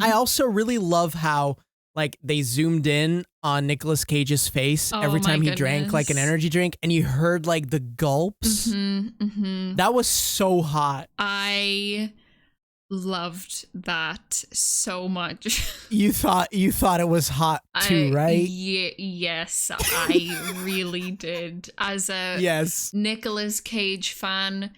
I also really love how like they zoomed in on Nicolas Cage's face every time he drank like an energy drink, and you heard like the gulps. That was so hot. I loved that so much. You thought it was hot too, right? Yes, I really did. As a Nicolas Cage fan,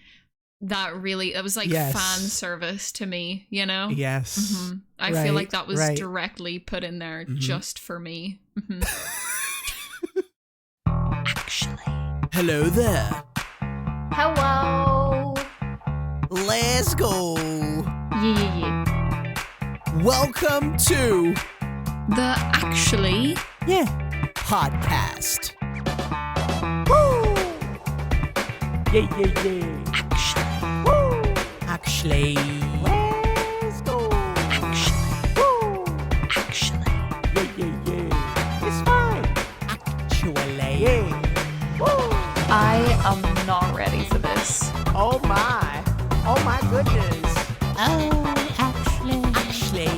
that was like fan service to me, you know? Yes. I feel like that was directly put in there just for me. Actually. Hello there. Hello. Let's go. Yeah. Welcome to the Ackshully podcast. Woo! Yeah. Ackshully. Woo! Ackshully. Let's go. Ackshully. Woo! Ackshully. Yeah. It's fine. Actually. Yeah. Woo! I am not ready for this. Oh my goodness. Oh, actually.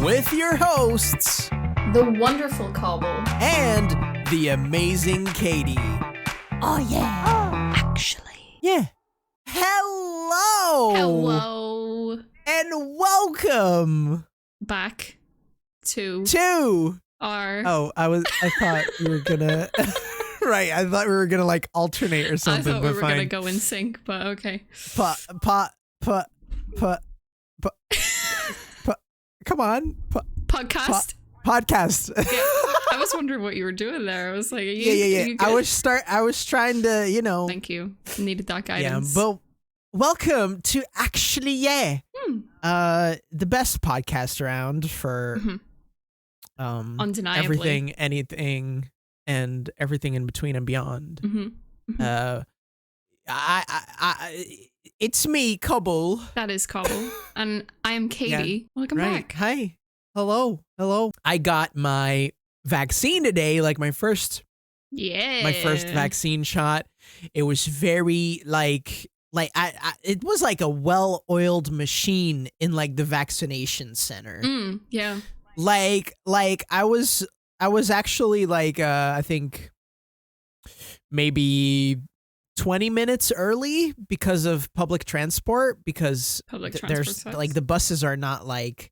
With your hosts, the wonderful Cobble and the amazing Katy. Oh yeah. Actually. Yeah. Hello. And welcome back to our. Oh, I thought we were gonna. Right, I thought we were gonna like alternate or something. I thought we were gonna go in sync, but okay. Come on. Podcast. Podcast. Yeah, I was wondering what you were doing there. I was like, yeah. I was trying to, Thank you. Needed that guidance. Yeah, but welcome to Actually, the best podcast around for undeniably everything, anything, and everything in between and beyond. It's me, Cobble. That is Cobble. And I am Katy. Yeah. Welcome back. Hi. Hello. I got my vaccine today, like my first vaccine shot. It was very like it was like a well-oiled machine in like the vaccination center. Yeah. Like I was actually like I think maybe 20 minutes early because of public transport, because there's like the buses are not like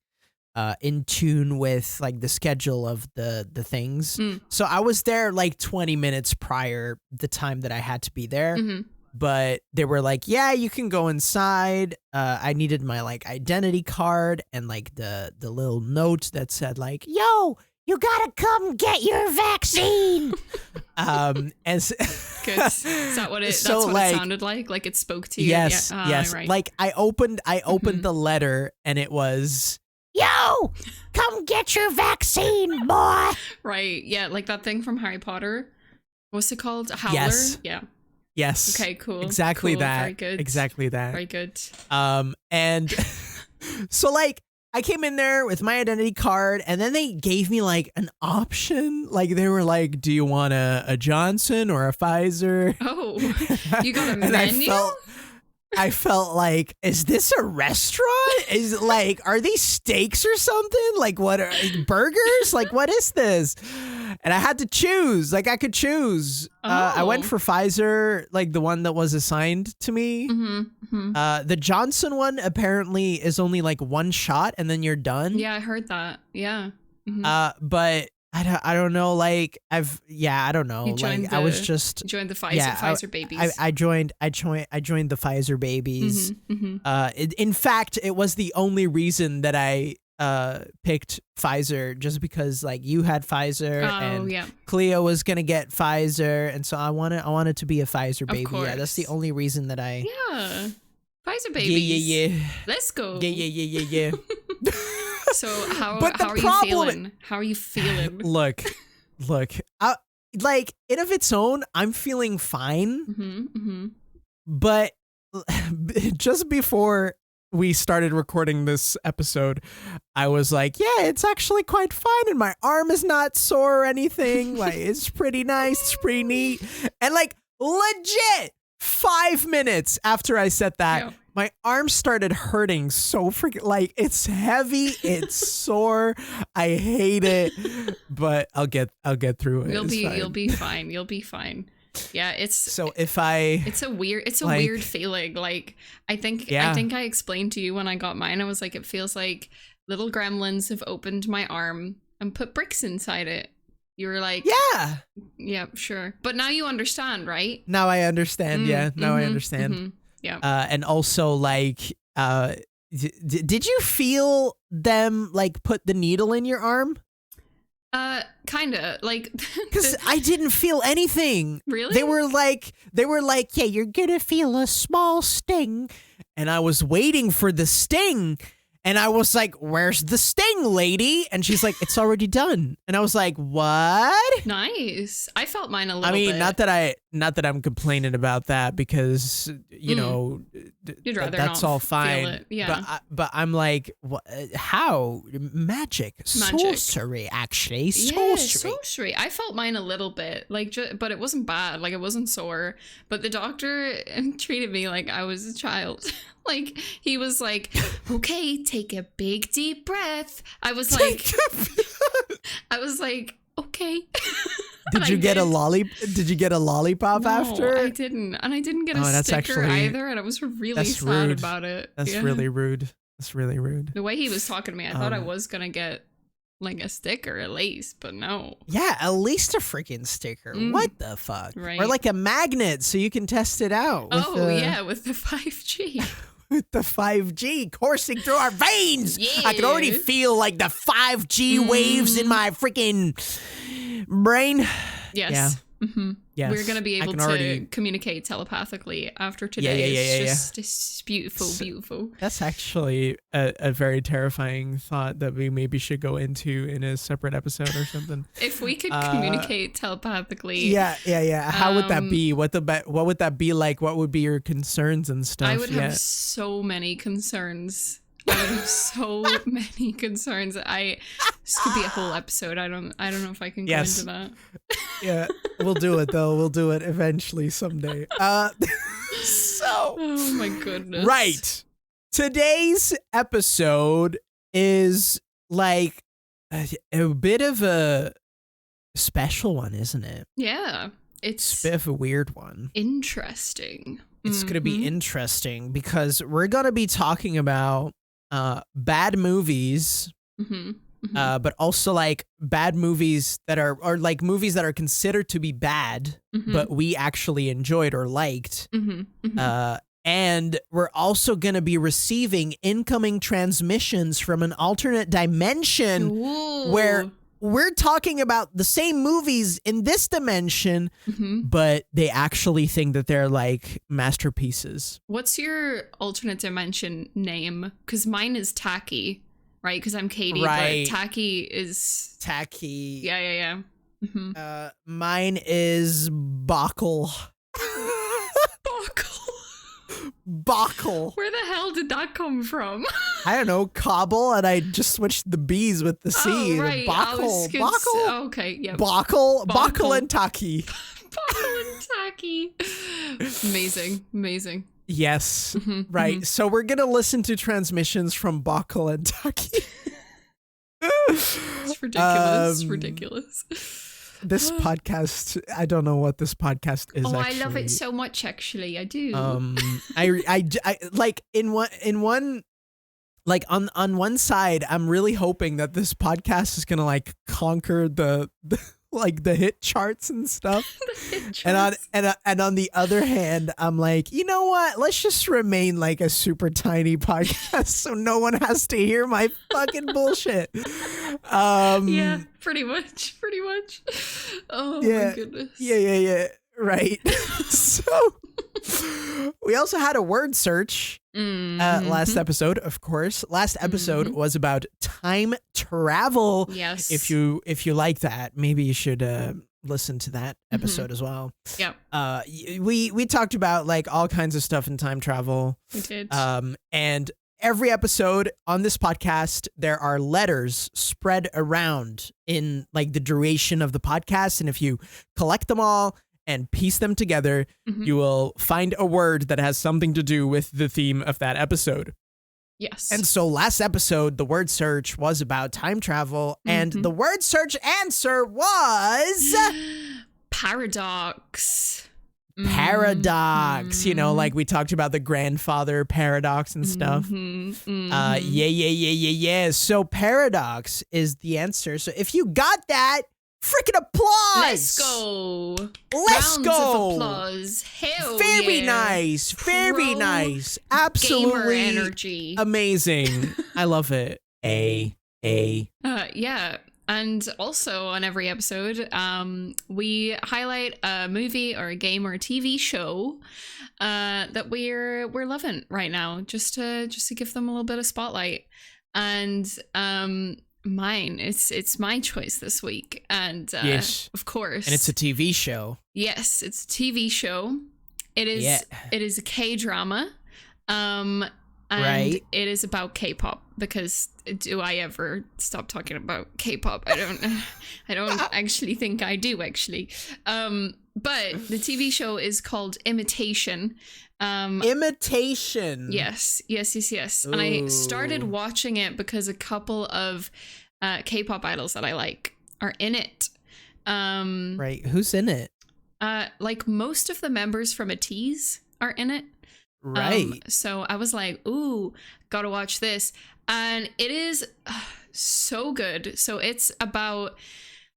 in tune with like the schedule of the things. So I was there like 20 minutes prior the time that I had to be there. But they were like, yeah, you can go inside. I needed my like identity card and like the little note that said like, yo, you gotta come get your vaccine. And good. Is that what that's what it sounded like? Like it spoke to you? Yes, yes. Right. Like I opened the letter and it was, yo, come get your vaccine, boy. Right. Yeah, like that thing from Harry Potter. What's it called? A howler? Yes. Yeah. Yes. Okay, cool. Exactly cool. that. Very good. Exactly that. Very good. And so like I came in there with my identity card, and then they gave me like an option. Like they were like, do you want a Johnson or a Pfizer? Oh, you got a menu? I felt like, is this a restaurant? Is like, are these steaks or something? Like what are burgers? Like what is this? And I had to choose. Like I could choose. I went for Pfizer, like the one that was assigned to me. The Johnson one apparently is only like one shot and then you're done. Yeah, I heard that. Yeah. But I don't know. Like I don't know. Like I was just joined the Pfizer babies. I joined the Pfizer babies. In fact, it was the only reason that I picked Pfizer, just because like you had Pfizer and Cleo was gonna get Pfizer, and so I wanted to be a Pfizer baby. Yeah, that's the only reason that I Pfizer babies. Yeah. Let's go. Yeah. So how are you feeling? How are you feeling? Look. Like in of its own, I'm feeling fine. But just before we started recording this episode, I was like, yeah, it's actually quite fine, and my arm is not sore or anything. Like it's pretty nice, it's pretty neat, and like legit 5 minutes after I said that, my arm started hurting so freaking, like, it's heavy, it's sore, I hate it, but I'll get through it. You'll be fine. Yeah, it's a weird feeling. Like, I think I explained to you when I got mine, I was like, it feels like little gremlins have opened my arm and put bricks inside it. You were like, yeah, sure. But now you understand, right? Now I understand. Now I understand. Mm-hmm. Yeah. And also, like, did you feel them like put the needle in your arm? Kinda, like, because I didn't feel anything. Really? They were like, yeah, you're gonna feel a small sting, and I was waiting for the sting. And I was like, where's the sting, lady? And she's like, it's already done. And I was like, what? Nice. I felt mine a little bit. Not that I'm complaining about that, because, you know, you'd rather that's not all fine. Feel it. Yeah. But I'm like, how? Magic. Sorcery, actually. Sorcery. I felt mine a little bit, like, but it wasn't bad. Like, it wasn't sore. But the doctor treated me like I was a child. Like, he was like, okay, take a big deep breath. I was like, okay. Did you get a lollipop after? I didn't. And I didn't get a sticker either. And I was really sad about it. That's really rude. That's really rude. The way he was talking to me, I thought I was going to get like a sticker at least, but no. Yeah, at least a freaking sticker. What the fuck? Right. Or like a magnet so you can test it out. With the 5G. With the 5G coursing through our veins. Yeah. I can already feel like the 5G waves in my freaking brain. Yes. Yeah. Mm-hmm. Yes. We're going to be able to communicate telepathically after today. It's beautiful. That's actually a very terrifying thought that we maybe should go into in a separate episode or something. If we could communicate telepathically. Yeah. How would that be? What would that be like? What would be your concerns and stuff? I would have so many concerns. This could be a whole episode. I don't know if I can go into that. Yeah, we'll do it though. We'll do it eventually someday. Oh my goodness. Right. Today's episode is like a bit of a special one, isn't it? Yeah. It's a bit of a weird one. Interesting. It's going to be interesting because we're going to be talking about bad movies, but also like bad movies that are, or like movies that are considered to be bad, but we actually enjoyed or liked. And we're also going to be receiving incoming transmissions from an alternate dimension. Ooh. Where we're talking about the same movies in this dimension, but they actually think that they're like masterpieces. What's your alternate dimension name? Because mine is Tacky, right? Because I'm Katie, but Tacky is... Tacky. Yeah. Mine is Bockle. Bockle. Where the hell did that come from? I don't know. Cobble, and I just switched the B's with the C. Oh, right. Bockle. Okay, yeah. Bockle and Tacky. Bockle and Tacky. Amazing. Yes. Right. So we're going to listen to transmissions from Bockle and Tacky. It's ridiculous. This podcast, I don't know what this podcast is. I love it so much. Actually, I do. I like in one, like on one side, I'm really hoping that this podcast is gonna like conquer the like the hit charts and stuff. And on the other hand, I'm like, you know what? Let's just remain like a super tiny podcast so no one has to hear my fucking bullshit. Yeah, pretty much. Oh my goodness. Yeah. Right. So we also had a word search last episode, of course. Last episode was about time travel. Yes. If you like that, maybe you should listen to that episode as well. Yeah. We talked about like all kinds of stuff in time travel. We did. And every episode on this podcast, there are letters spread around in like the duration of the podcast. And if you collect them all and piece them together. You will find a word that has something to do with the theme of that episode. Yes. And so last episode, the word search was about time travel, and the word search answer was paradox. Paradox. You know, like we talked about the grandfather paradox and stuff. Yeah. So paradox is the answer. So if you got that, freaking applause. Let's go. Let's Rounds go. of applause. Hell very nice. Very nice. Absolutely gamer energy. Amazing. I love it. Yeah. And also on every episode, we highlight a movie or a game or a TV show that we're loving right now, just to give them a little bit of spotlight. And mine, it's my choice this week, and yes, of course, and it's a TV show. Yes, it's a TV show. It is a K-drama. And right. It is about K-pop, because do I ever stop talking about K-pop? I don't actually think I do, actually. But the TV show is called Imitation. Imitation. Yes. Ooh. And I started watching it because a couple of K-pop idols that I like are in it. Right. Who's in it? Like most of the members from ATEEZ are in it. Right. So I was like, ooh, gotta watch this. And it is so good. So it's about,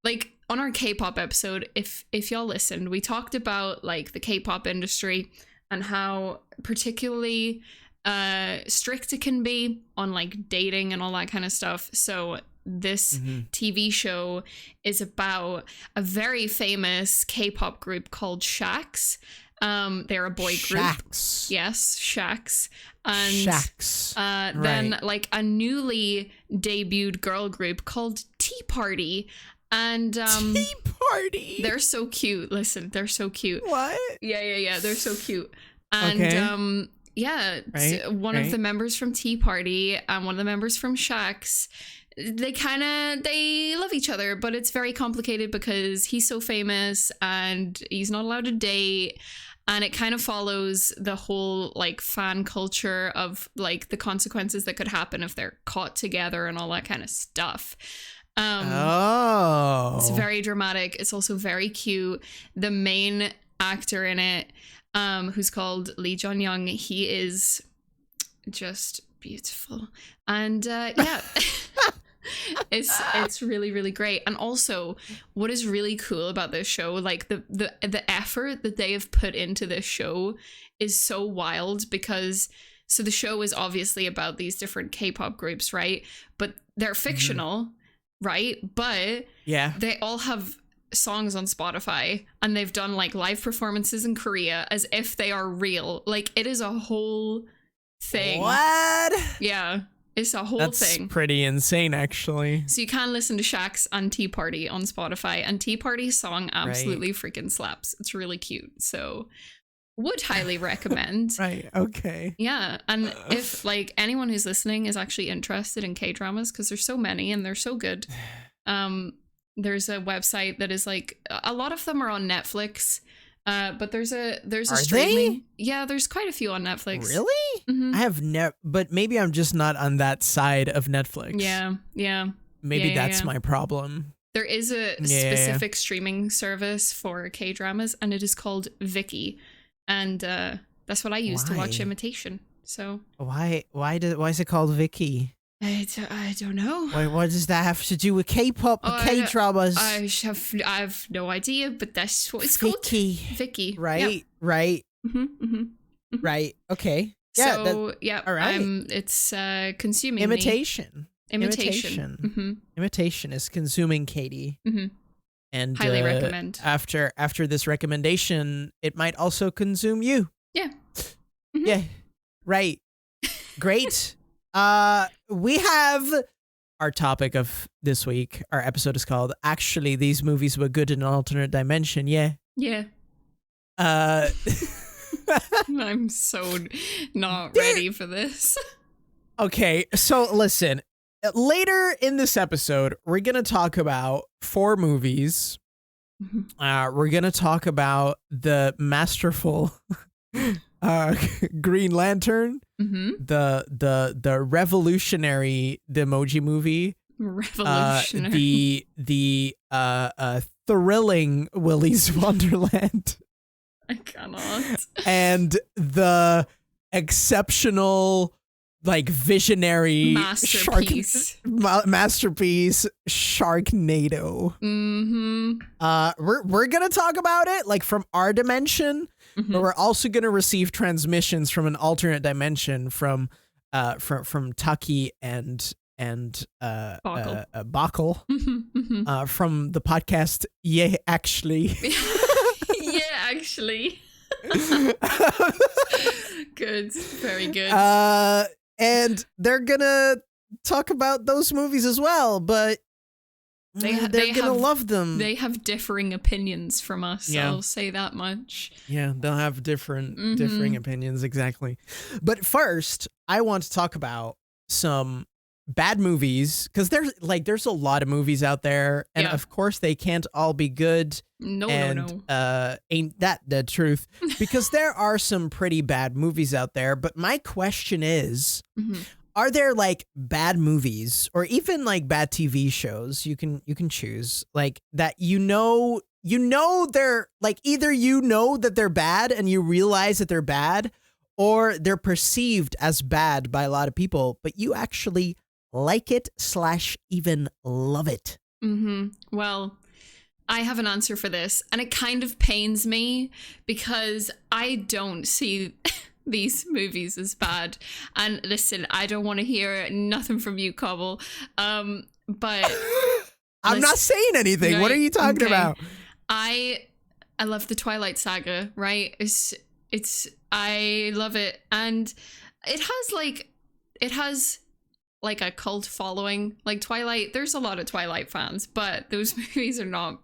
like, on our K-pop episode, if y'all listened, we talked about like the K-pop industry and how particularly strict it can be on like dating and all that kind of stuff. So this TV show is about a very famous K-pop group called Shax. They're a boy group. Shax. Yes, Shax. And Shax. then like a newly debuted girl group called Tea Party. And Tea Party. They're so cute. Listen, they're so cute. What? Yeah. They're so cute. And okay. One of the members from Tea Party and one of the members from Shax, they love each other, but it's very complicated because he's so famous and he's not allowed to date. And it kind of follows the whole like fan culture of like the consequences that could happen if they're caught together and all that kind of stuff. It's very dramatic. It's also very cute. The main actor in it, who's called Lee Jong-young, he is just beautiful. And it's really, really great. And also what is really cool about this show, like the effort that they have put into this show is so wild, because so the show is obviously about these different K-pop groups, right? But they're fictional, right? But they all have songs on Spotify, and they've done like live performances in Korea as if they are real. Like, it is a whole thing. What? Yeah. It's a whole thing. That's pretty insane, actually. So you can listen to Shax and Tea Party on Spotify, and Tea Party's song absolutely freaking slaps. It's really cute. So would highly recommend. Right. Okay. Yeah. And if like anyone who's listening is actually interested in K-dramas, because there's so many and they're so good, there's a website that is like, a lot of them are on Netflix. But there's a streaming. They? Yeah, there's quite a few on Netflix. Really? Mm-hmm. I have never, but maybe I'm just not on that side of Netflix. Yeah. Maybe that's my problem. There is a specific streaming service for K-dramas, and it is called Viki, and that's what I use to watch Imitation. So why is it called Viki? I don't know. What does that have to do with K-pop or K-dramas? I have no idea, but that's what it's called. Viki. Right. Yeah. Right. Mm-hmm. Right. Okay. Yeah. So all right. It's consuming Imitation. Mm-hmm. Imitation is consuming Katie. Mm-hmm. And highly recommend. After this recommendation, it might also consume you. Yeah. Mm-hmm. Yeah. Right. Great. We have our topic of this week. Our episode is called "Actually, These Movies Were Good in an Alternate Dimension." Yeah. I'm so not ready for this. Okay, so listen. Later in this episode, we're gonna talk about 4 movies We're gonna talk about the masterful Green Lantern, the revolutionary The Emoji Movie, revolutionary, the thrilling Willy's Wonderland. I cannot. And the exceptional, like, visionary masterpiece Sharknado. We're gonna talk about it, like, from our dimension, but we're also gonna receive transmissions from an alternate dimension from Tucky and Bockel from the podcast Yeah Actually. Yeah, actually. Good, very good. And they're gonna talk about those movies as well, but they're gonna love them. They have differing opinions from us. Yeah. I'll say that much. Yeah, they'll have differing opinions, exactly. But first, I want to talk about some bad movies, because there's a lot of movies out there, and of course they can't all be good. No. Ain't that the truth? Because there are some pretty bad movies out there. But my question is, are there, like, bad movies or even, like, bad TV shows you can choose, like, that you know they're, like, either you know that they're bad and you realize that they're bad, or they're perceived as bad by a lot of people, but you actually like it / even love it? Well, I have an answer for this, and it kind of pains me because I don't see these movies as bad. And listen, I don't want to hear nothing from you, Cobble. But I'm not saying anything. Right? What are you talking about? I love the Twilight saga, right? I love it, and it has like a cult following. Like Twilight, there's a lot of Twilight fans, but those movies are not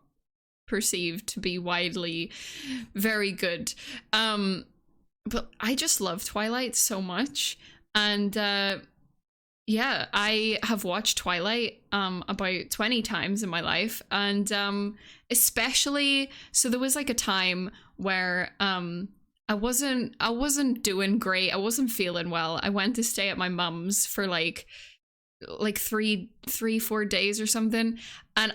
perceived to be widely very good. But I just love Twilight so much, and I have watched Twilight about 20 times in my life, and especially, so there was like a time where I wasn't doing great. I wasn't feeling well. I went to stay at my mum's for like 3-4 days or something, and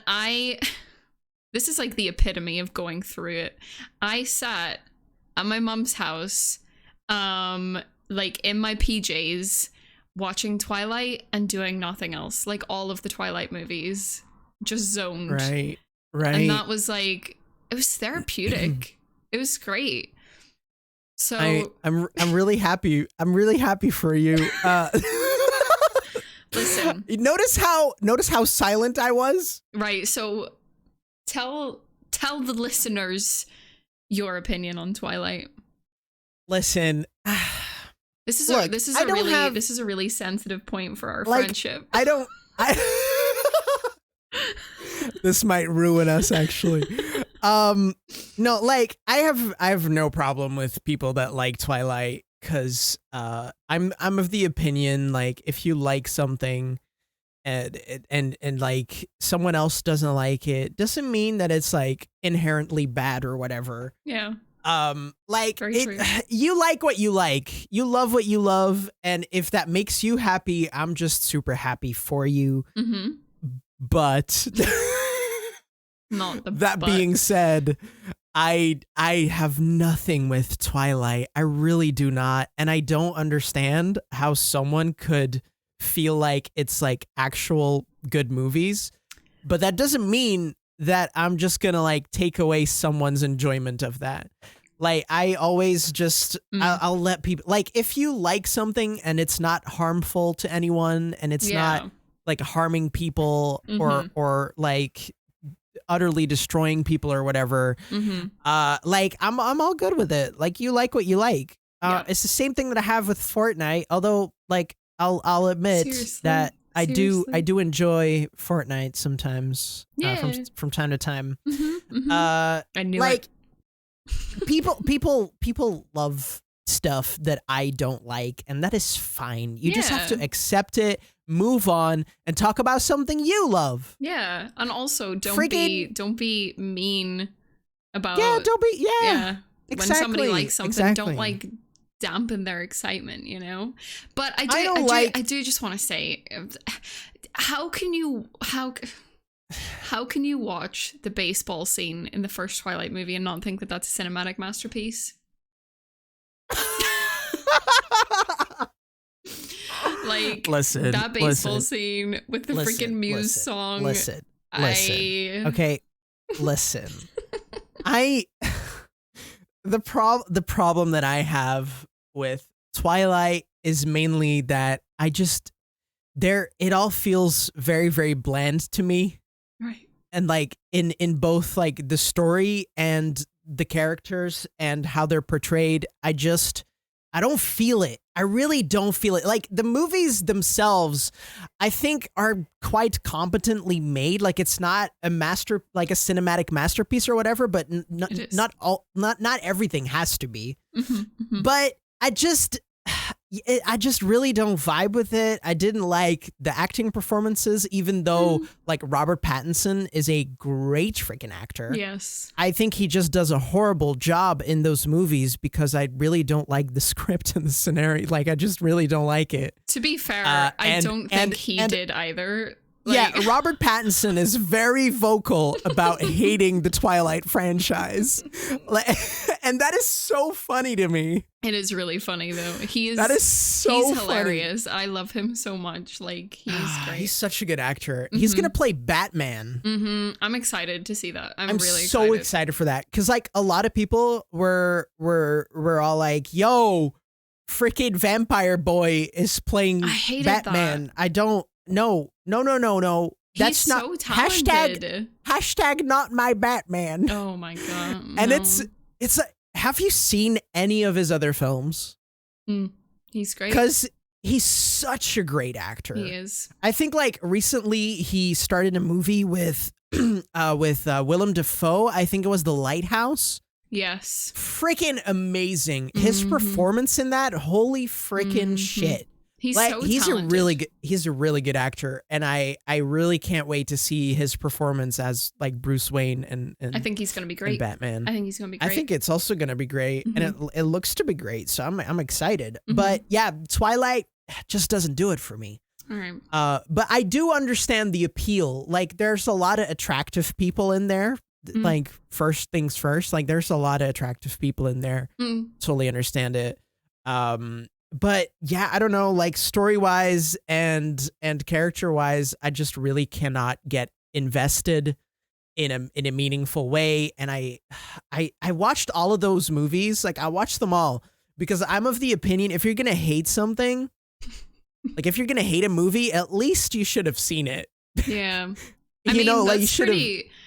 this is like the epitome of going through it. I sat at my mum's house, like in my PJs, watching Twilight and doing nothing else. Like all of the Twilight movies, just zoned. Right. And that was like, it was therapeutic. It was great. So I'm really happy. I'm really happy for you. Listen. Notice how silent I was? Right. So tell the listeners your opinion on Twilight. Listen. This is a really sensitive point for our friendship. This might ruin us, actually. No, like, I have no problem with people that like Twilight, because I'm of the opinion, like, if you like something and like someone else doesn't like it, doesn't mean that it's like inherently bad or whatever. Yeah. Like, you like what you like, you love what you love, and if that makes you happy, I'm just super happy for you. But being said, I have nothing with Twilight. I really do not, and I don't understand how someone could feel like it's like actual good movies, but that doesn't mean that I'm just gonna like take away someone's enjoyment of that. Like, I always just I'll let people, like, if you like something and it's not harmful to anyone and it's not like harming people or like utterly destroying people or whatever, like, I'm all good with it. Like, you like what you like. It's the same thing that I have with Fortnite, although, like, I'll admit that I do enjoy Fortnite sometimes, from time to time. I knew like, people love stuff that I don't like, and that is fine. You just have to accept it, move on and talk about something you love. Yeah, and also don't be mean about. Yeah, don't be. Yeah. Exactly. When somebody likes something, don't like dampen their excitement, you know. But I do just want to say, how can you watch the baseball scene in the first Twilight movie and not think that that's a cinematic masterpiece? Like, that baseball scene with the freaking Muse song. Listen. Okay, listen. The problem that I have with Twilight is mainly that it all feels very, very bland to me. Right. And like in both like the story and the characters and how they're portrayed, I don't feel it. I really don't feel it. Like, the movies themselves, I think, are quite competently made. Like, it's not a cinematic masterpiece or whatever, but not everything has to be. Mm-hmm, mm-hmm. But I just really don't vibe with it. I didn't like the acting performances, even though like Robert Pattinson is a great freaking actor. Yes. I think he just does a horrible job in those movies because I really don't like the script and the scenario. Like, I just really don't like it. To be fair, I don't think he did either. Like, yeah, Robert Pattinson is very vocal about hating the Twilight franchise. And that is so funny to me. It is really funny, though. He's hilarious. I love him so much. Like, he's great. He's such a good actor. Mm-hmm. He's going to play Batman. Mm-hmm. I'm excited to see that. I'm really so excited for that. Because, like, a lot of people were all like, yo, freaking Vampire Boy is playing Batman. That. I don't know. No. That's He's not so talented. Hashtag not my Batman. Oh my god. And it's have you seen any of his other films? He's great. Because he's such a great actor. He is. I think like recently he started a movie with Willem Dafoe. I think it was The Lighthouse. Yes. Freaking amazing. His performance in that, holy freaking shit. He's so talented. He's a really good actor, and I really can't wait to see his performance as like Bruce Wayne and I think he's gonna be great. Batman. I think he's gonna be great. I think it's also gonna be great, and it looks to be great. So I'm excited. But yeah, Twilight just doesn't do it for me. All right. But I do understand the appeal. Like, there's a lot of attractive people in there. Like, first things first. Like, there's a lot of attractive people in there. Totally understand it. But yeah, I don't know, like story-wise and character-wise, I just really cannot get invested in a meaningful way. And I watched all of those movies. Like, I watched them all because I'm of the opinion, if you're going to hate something, like if you're going to hate a movie, at least you should have seen it. Yeah. You should have.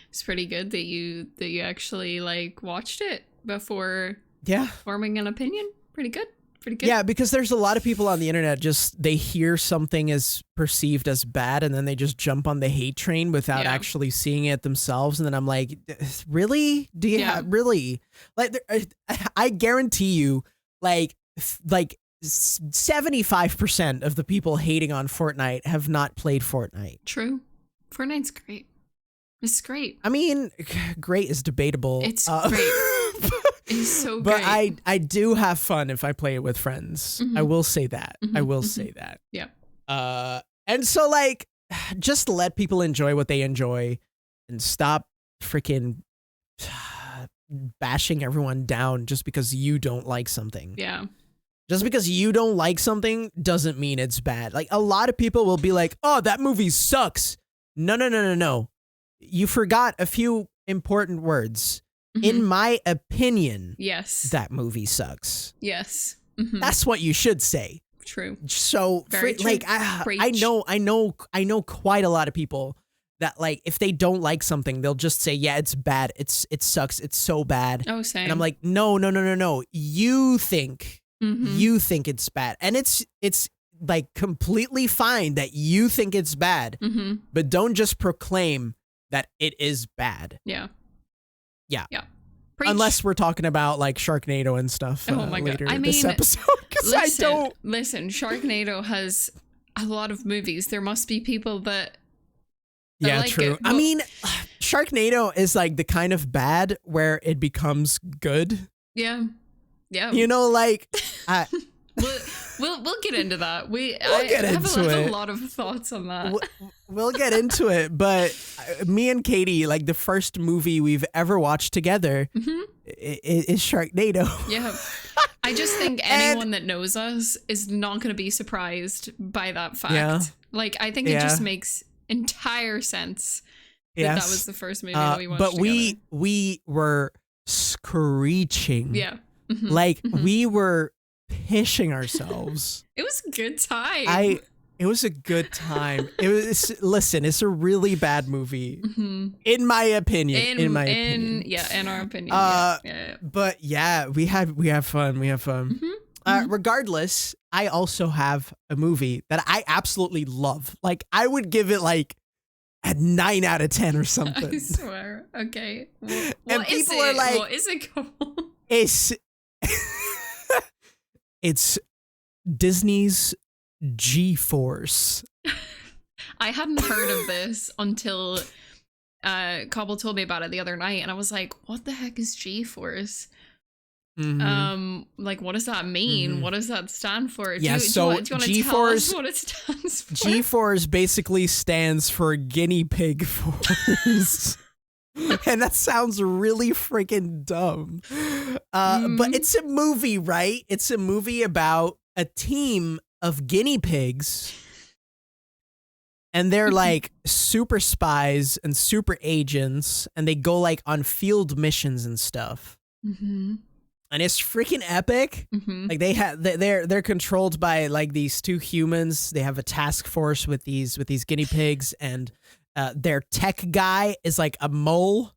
It's pretty good that you actually like watched it before forming an opinion. Pretty good. Yeah, because there's a lot of people on the internet they hear something is perceived as bad and then they just jump on the hate train without actually seeing it themselves. And then I'm like, really? Do you really? Like, I guarantee you, like 75% of the people hating on Fortnite have not played Fortnite. True. Fortnite's great. It's great. I mean, great is debatable. It's great. It's so great. But I do have fun if I play it with friends. I will say that. I will say that. Yeah. And so, like, just let people enjoy what they enjoy and stop freaking bashing everyone down just because you don't like something. Yeah. Just because you don't like something doesn't mean it's bad. Like, a lot of people will be like, oh, that movie sucks. No. You forgot a few important words. In my opinion, yes, that movie sucks. Yes. That's what you should say. True. So, like, I know quite a lot of people that, like, if they don't like something, they'll just say, yeah, it's bad. It sucks. It's so bad. Oh, same. And I'm like, no. You think it's bad. And it's like completely fine that you think it's bad, but don't just proclaim that it is bad. Yeah. Yeah. Preach. Unless we're talking about like Sharknado and this episode. Listen, Sharknado has a lot of movies. There must be people that yeah, like true. It. Well, I mean, Sharknado is like the kind of bad where it becomes good. Yeah. You know, like we'll get into that. I have a lot of thoughts on that. We'll get into it, but me and Katie, like the first movie we've ever watched together is Sharknado. Yeah. I just think anyone that knows us is not going to be surprised by that fact. Yeah. Like, I think it just makes entire sense that was the first movie that we watched together. But we were screeching. Yeah. Like, we were pissing ourselves. It was a good time. It was a good time. Listen, it's a really bad movie, in my opinion. In our opinion. But yeah, we have fun. Regardless, I also have a movie that I absolutely love. Like, I would give it like a 9 out of 10 or something. I swear. Okay. And people are like, what is it called? It's Disney's gforce. I hadn't heard of this until Cobble told me about it the other night, and I was like, what the heck is gforce? Like, what does that mean? What does that stand for? Do you want to tell us what it stands for? gforce basically stands for guinea pig force. And that sounds really freaking dumb. But it's a movie, right? It's a movie about a team of guinea pigs. And they're like super spies and super agents. And they go like on field missions and stuff. And it's freaking epic. Like they're controlled by like these two humans. They have a task force with these guinea pigs, and their tech guy is like a mole.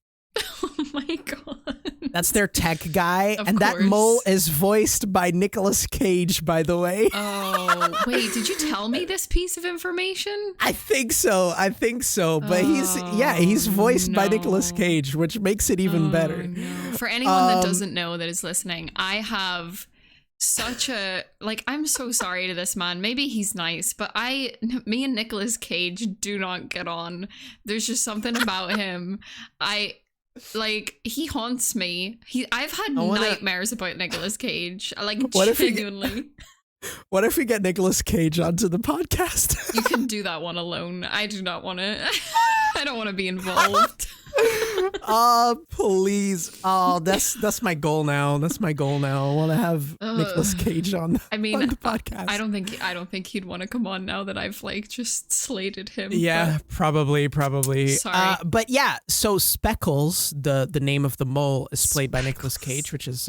Oh my god. That's their tech guy. Of and course. That mole is voiced by Nicolas Cage, by the way. Oh, wait, did you tell me this piece of information? I think so. But he's voiced by Nicolas Cage, which makes it even better. No. For anyone that doesn't know that is listening, I have I'm so sorry to this man. Maybe he's nice, but me and Nicolas Cage do not get on. There's just something about him. He haunts me. I've had nightmares about Nicolas Cage. Genuinely. What if we get Nicolas Cage onto the podcast? You can do that one alone. I do not want to. I don't want to be involved. Oh, please. Oh, that's my goal now. I want to have Nicolas Cage on the podcast. I don't think he'd want to come on now that I've just slated him. Yeah, probably. Sorry. But yeah, so Speckles, the name of the mole, is played by Nicolas Cage, which is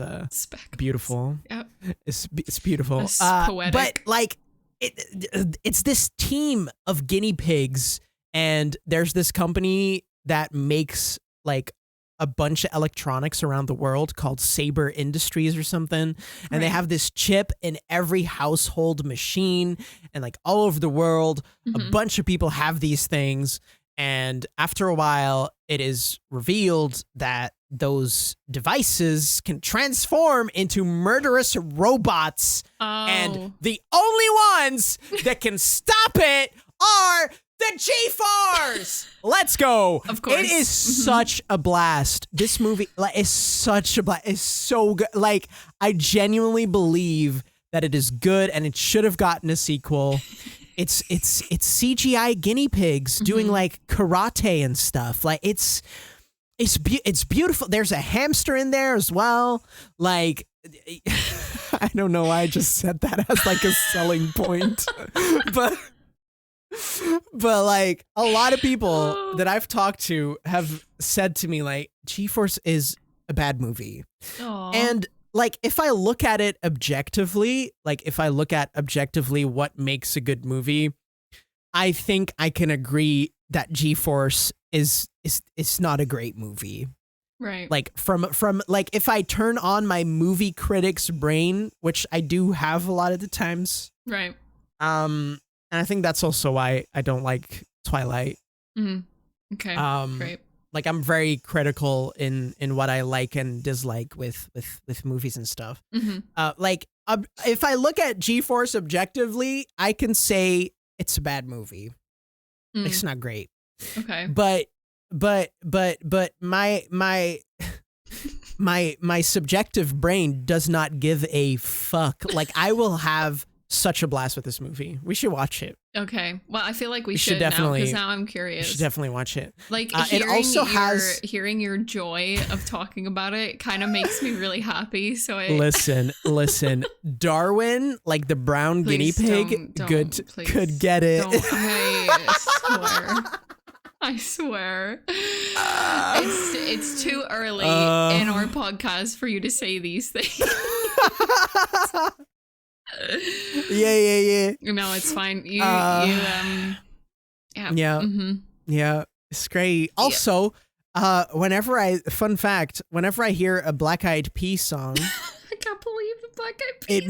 beautiful. Yep. It's beautiful. It's poetic. But it's this team of guinea pigs, and there's this company that makes like a bunch of electronics around the world called Saber Industries or something. And they have this chip in every household machine, and like all over the world, a bunch of people have these things. And after a while, it is revealed that those devices can transform into murderous robots. And the only ones that can stop it are the gforce. Let's go. Of course. It is such a blast. This movie is such a blast. It's so good. Like, I genuinely believe that it is good, and it should have gotten a sequel. It's CGI guinea pigs doing like karate and stuff. Like, it's beautiful. There's a hamster in there as well. Like, I don't know why I just said that as like a selling point, but like a lot of people that I've talked to have said to me, like, gforce is a bad movie. Aww. And like, if I look at it objectively, what makes a good movie, I think I can agree that gforce is not a great movie. Right. Like from like, if I turn on my movie critic's brain, which I do have a lot of the times. Right. And I think that's also why I don't like Twilight. Okay. Great. Like, I'm very critical in what I like and dislike with movies and stuff. If I look at gforce objectively, I can say it's a bad movie. It's not great. Okay. But my subjective brain does not give a fuck. Like, I will have such a blast with this movie. We should watch it. Okay. Well, I feel like we should definitely, because now I'm curious. We should definitely watch it. Like, hearing your joy of talking about it kind of makes me really happy. So listen, Darwin, like the brown guinea pig, could get it. I swear. It's too early in our podcast for you to say these things. Yeah. No, it's fine. Yeah. Mm-hmm. Yeah, it's great. Also, whenever I hear a Black Eyed Peas song, I can't believe the Black Eyed Peas.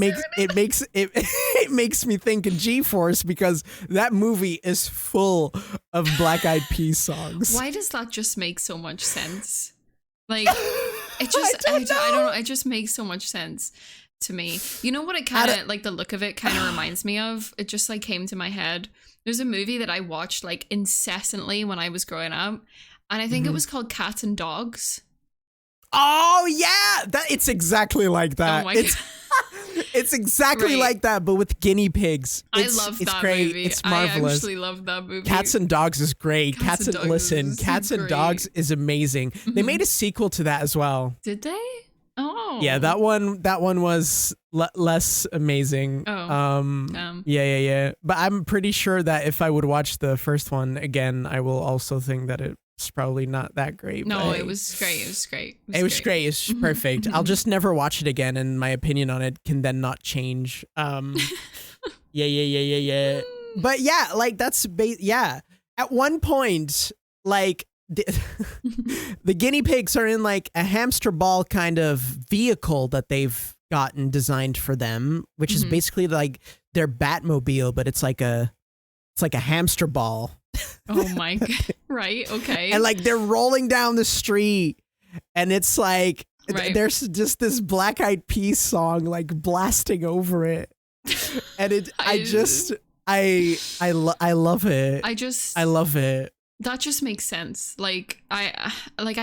It makes me think of gforce, because that movie is full of Black Eyed Peas songs. Why does that just make so much sense? Like, it just I don't know. It just makes so much sense to me. You know what it kind of, like, the look of it kind of reminds me of? It just, like, came to my head. There's a movie that I watched, like, incessantly when I was growing up, and I think it was called Cats and Dogs. Oh yeah, it's exactly like that. Oh my God. It's exactly like that, but with guinea pigs. I love that great. movie. It's marvelous. I actually love that movie. Cats and Dogs is great. Cats and Dogs is amazing. Mm-hmm. They made a sequel to that as well. Did they? Oh. Yeah, that one was less amazing. Oh. Yeah. But I'm pretty sure that if I would watch the first one again, I will also think that it's probably not that great. No, it was great. It was great. It was great. It's perfect. I'll just never watch it again, and my opinion on it can then not change. Yeah. But yeah, like that's at one point, like the guinea pigs are in like a hamster ball kind of vehicle that they've gotten designed for them, which is basically like their Batmobile, but it's like a hamster ball. Oh my God. Right. Okay. And like they're rolling down the street, and it's like there's just this Black Eyed Peas song like blasting over it, and I love it. I love it. That just makes sense. Like I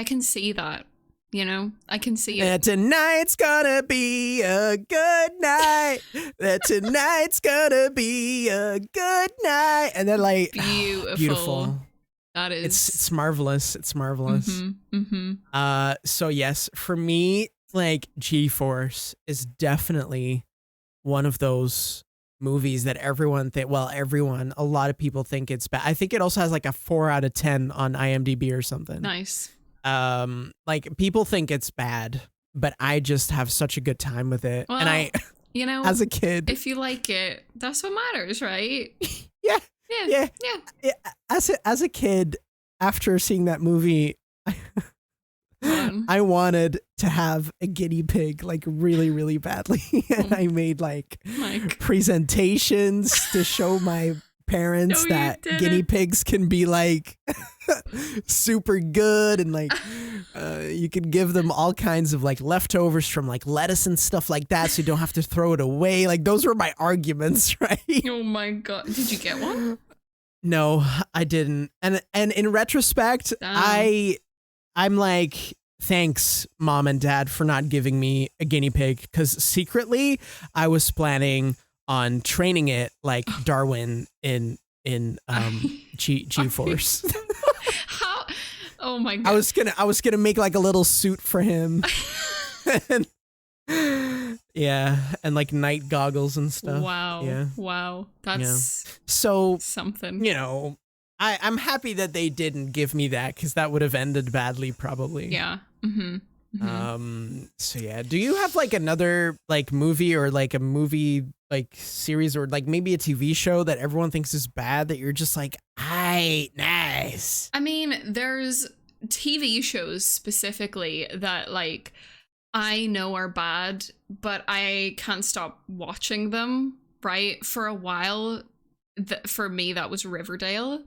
can see that, you know, I can see it. And tonight's gonna be a good night. Tonight's gonna be a good night. And then like beautiful. That is. It's marvelous. It's marvelous. So yes, for me, like gforce is definitely one of those movies that a lot of people think it's bad. I think it also has like a 4 out of 10 on IMDb or something. Nice. Like people think it's bad, but I just have such a good time with it. Well, and you know, as a kid, if you like it, that's what matters, right? Yeah. As a kid, after seeing that movie, I wanted to have a guinea pig like really, really badly. And I made like presentations to show my parents that guinea pigs can be like super good, and like you can give them all kinds of like leftovers from like lettuce and stuff like that, so you don't have to throw it away. Like those were my arguments, right? Oh my God. Did you get one? No, I didn't. And in retrospect, I'm like, thanks, Mom and Dad, for not giving me a guinea pig, because secretly I was planning on training it like Darwin in gforce. How? Oh my God. I was gonna make like a little suit for him. And like night goggles and stuff. Wow. Yeah. Wow. That's so something. You know, I'm happy that they didn't give me that, because that would have ended badly probably. Yeah. So yeah, do you have like another like movie or like a movie like series or like maybe a TV show that everyone thinks is bad that you're just like, nice? I mean, there's TV shows specifically that like I know are bad, but I can't stop watching them, right? For a while, for me, that was Riverdale.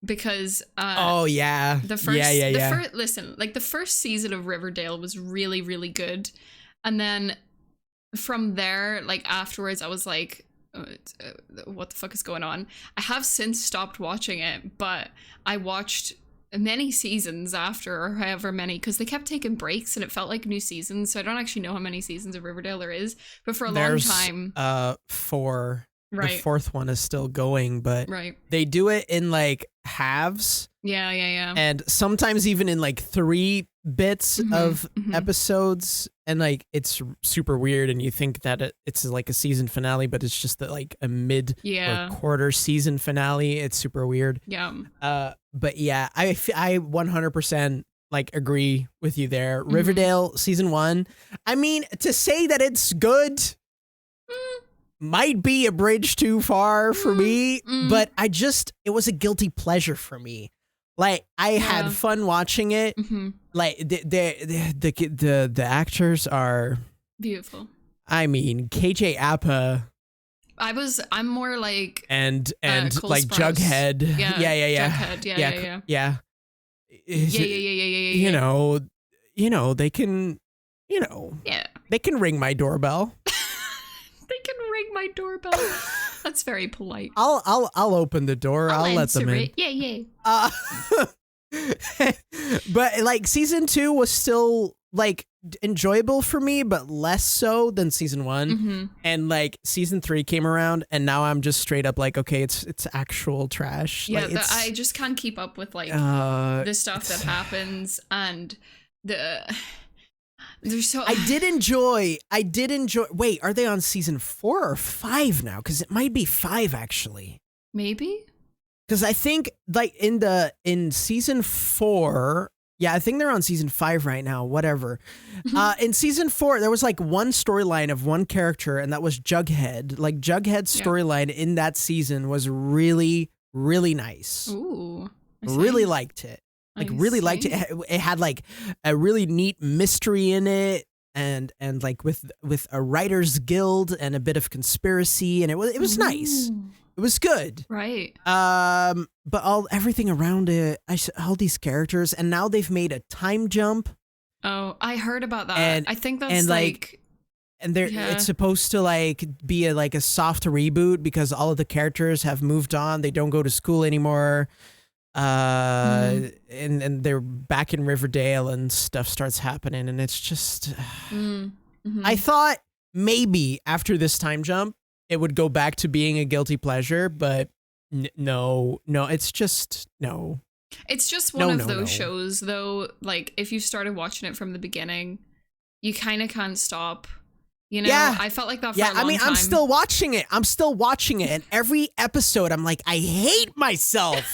Because the first season of Riverdale was really, really good, and then from there, like afterwards, I was like, what the fuck is going on? I have since stopped watching it, but I watched many seasons after, or however many, because they kept taking breaks and it felt like new seasons. So I don't actually know how many seasons of Riverdale there is, but for a long time, 4. Right. The 4th one is still going, but right. they do it in like halves. Yeah. And sometimes even in like 3 bits of episodes, and like it's super weird, and you think that it's like a season finale, but it's just like a mid or quarter season finale. It's super weird. Yeah. But yeah, I 100% like agree with you there. Riverdale season 1. I mean, to say that it's good might be a bridge too far for me, but it was a guilty pleasure for me. Like I had fun watching it. Like the actors are beautiful. I mean, KJ Apa. I'm more like and Cole like Sprouse. Jughead. Yeah. Jughead. Yeah. You know, they can, they can ring my doorbell. They can ring my doorbell. That's very polite. I'll open the door. I'll let them in. Yeah. But like season 2 was still like enjoyable for me, but less so than season 1. And like season 3 came around, and now I'm just straight up like, okay, it's actual trash. Yeah, like, I just can't keep up with like the stuff that happens, and there's so. I did enjoy. Wait, are they on season 4 or 5 now? Because it might be 5 actually. Maybe. Because I think like in season 4. Yeah, I think they're on season 5 right now, whatever. In season 4, there was like one storyline of one character, and that was Jughead. Like Jughead's storyline in that season was really, really nice. Ooh. Really liked it. Like really liked it. It had like a really neat mystery in it, and like with a writer's guild and a bit of conspiracy, and it was nice. It was good. Right. But everything around it, all these characters, and now they've made a time jump. Oh, I heard about that. I think that's it's supposed to like be a soft reboot because all of the characters have moved on. They don't go to school anymore. And they're back in Riverdale, and stuff starts happening, and it's just I thought maybe after this time jump it would go back to being a guilty pleasure, but no, it's just no. It's just one of those shows, though. Like if you started watching it from the beginning, you kind of can't stop. Yeah. I felt like that for a long time. I'm still watching it. And every episode, I'm like, I hate myself.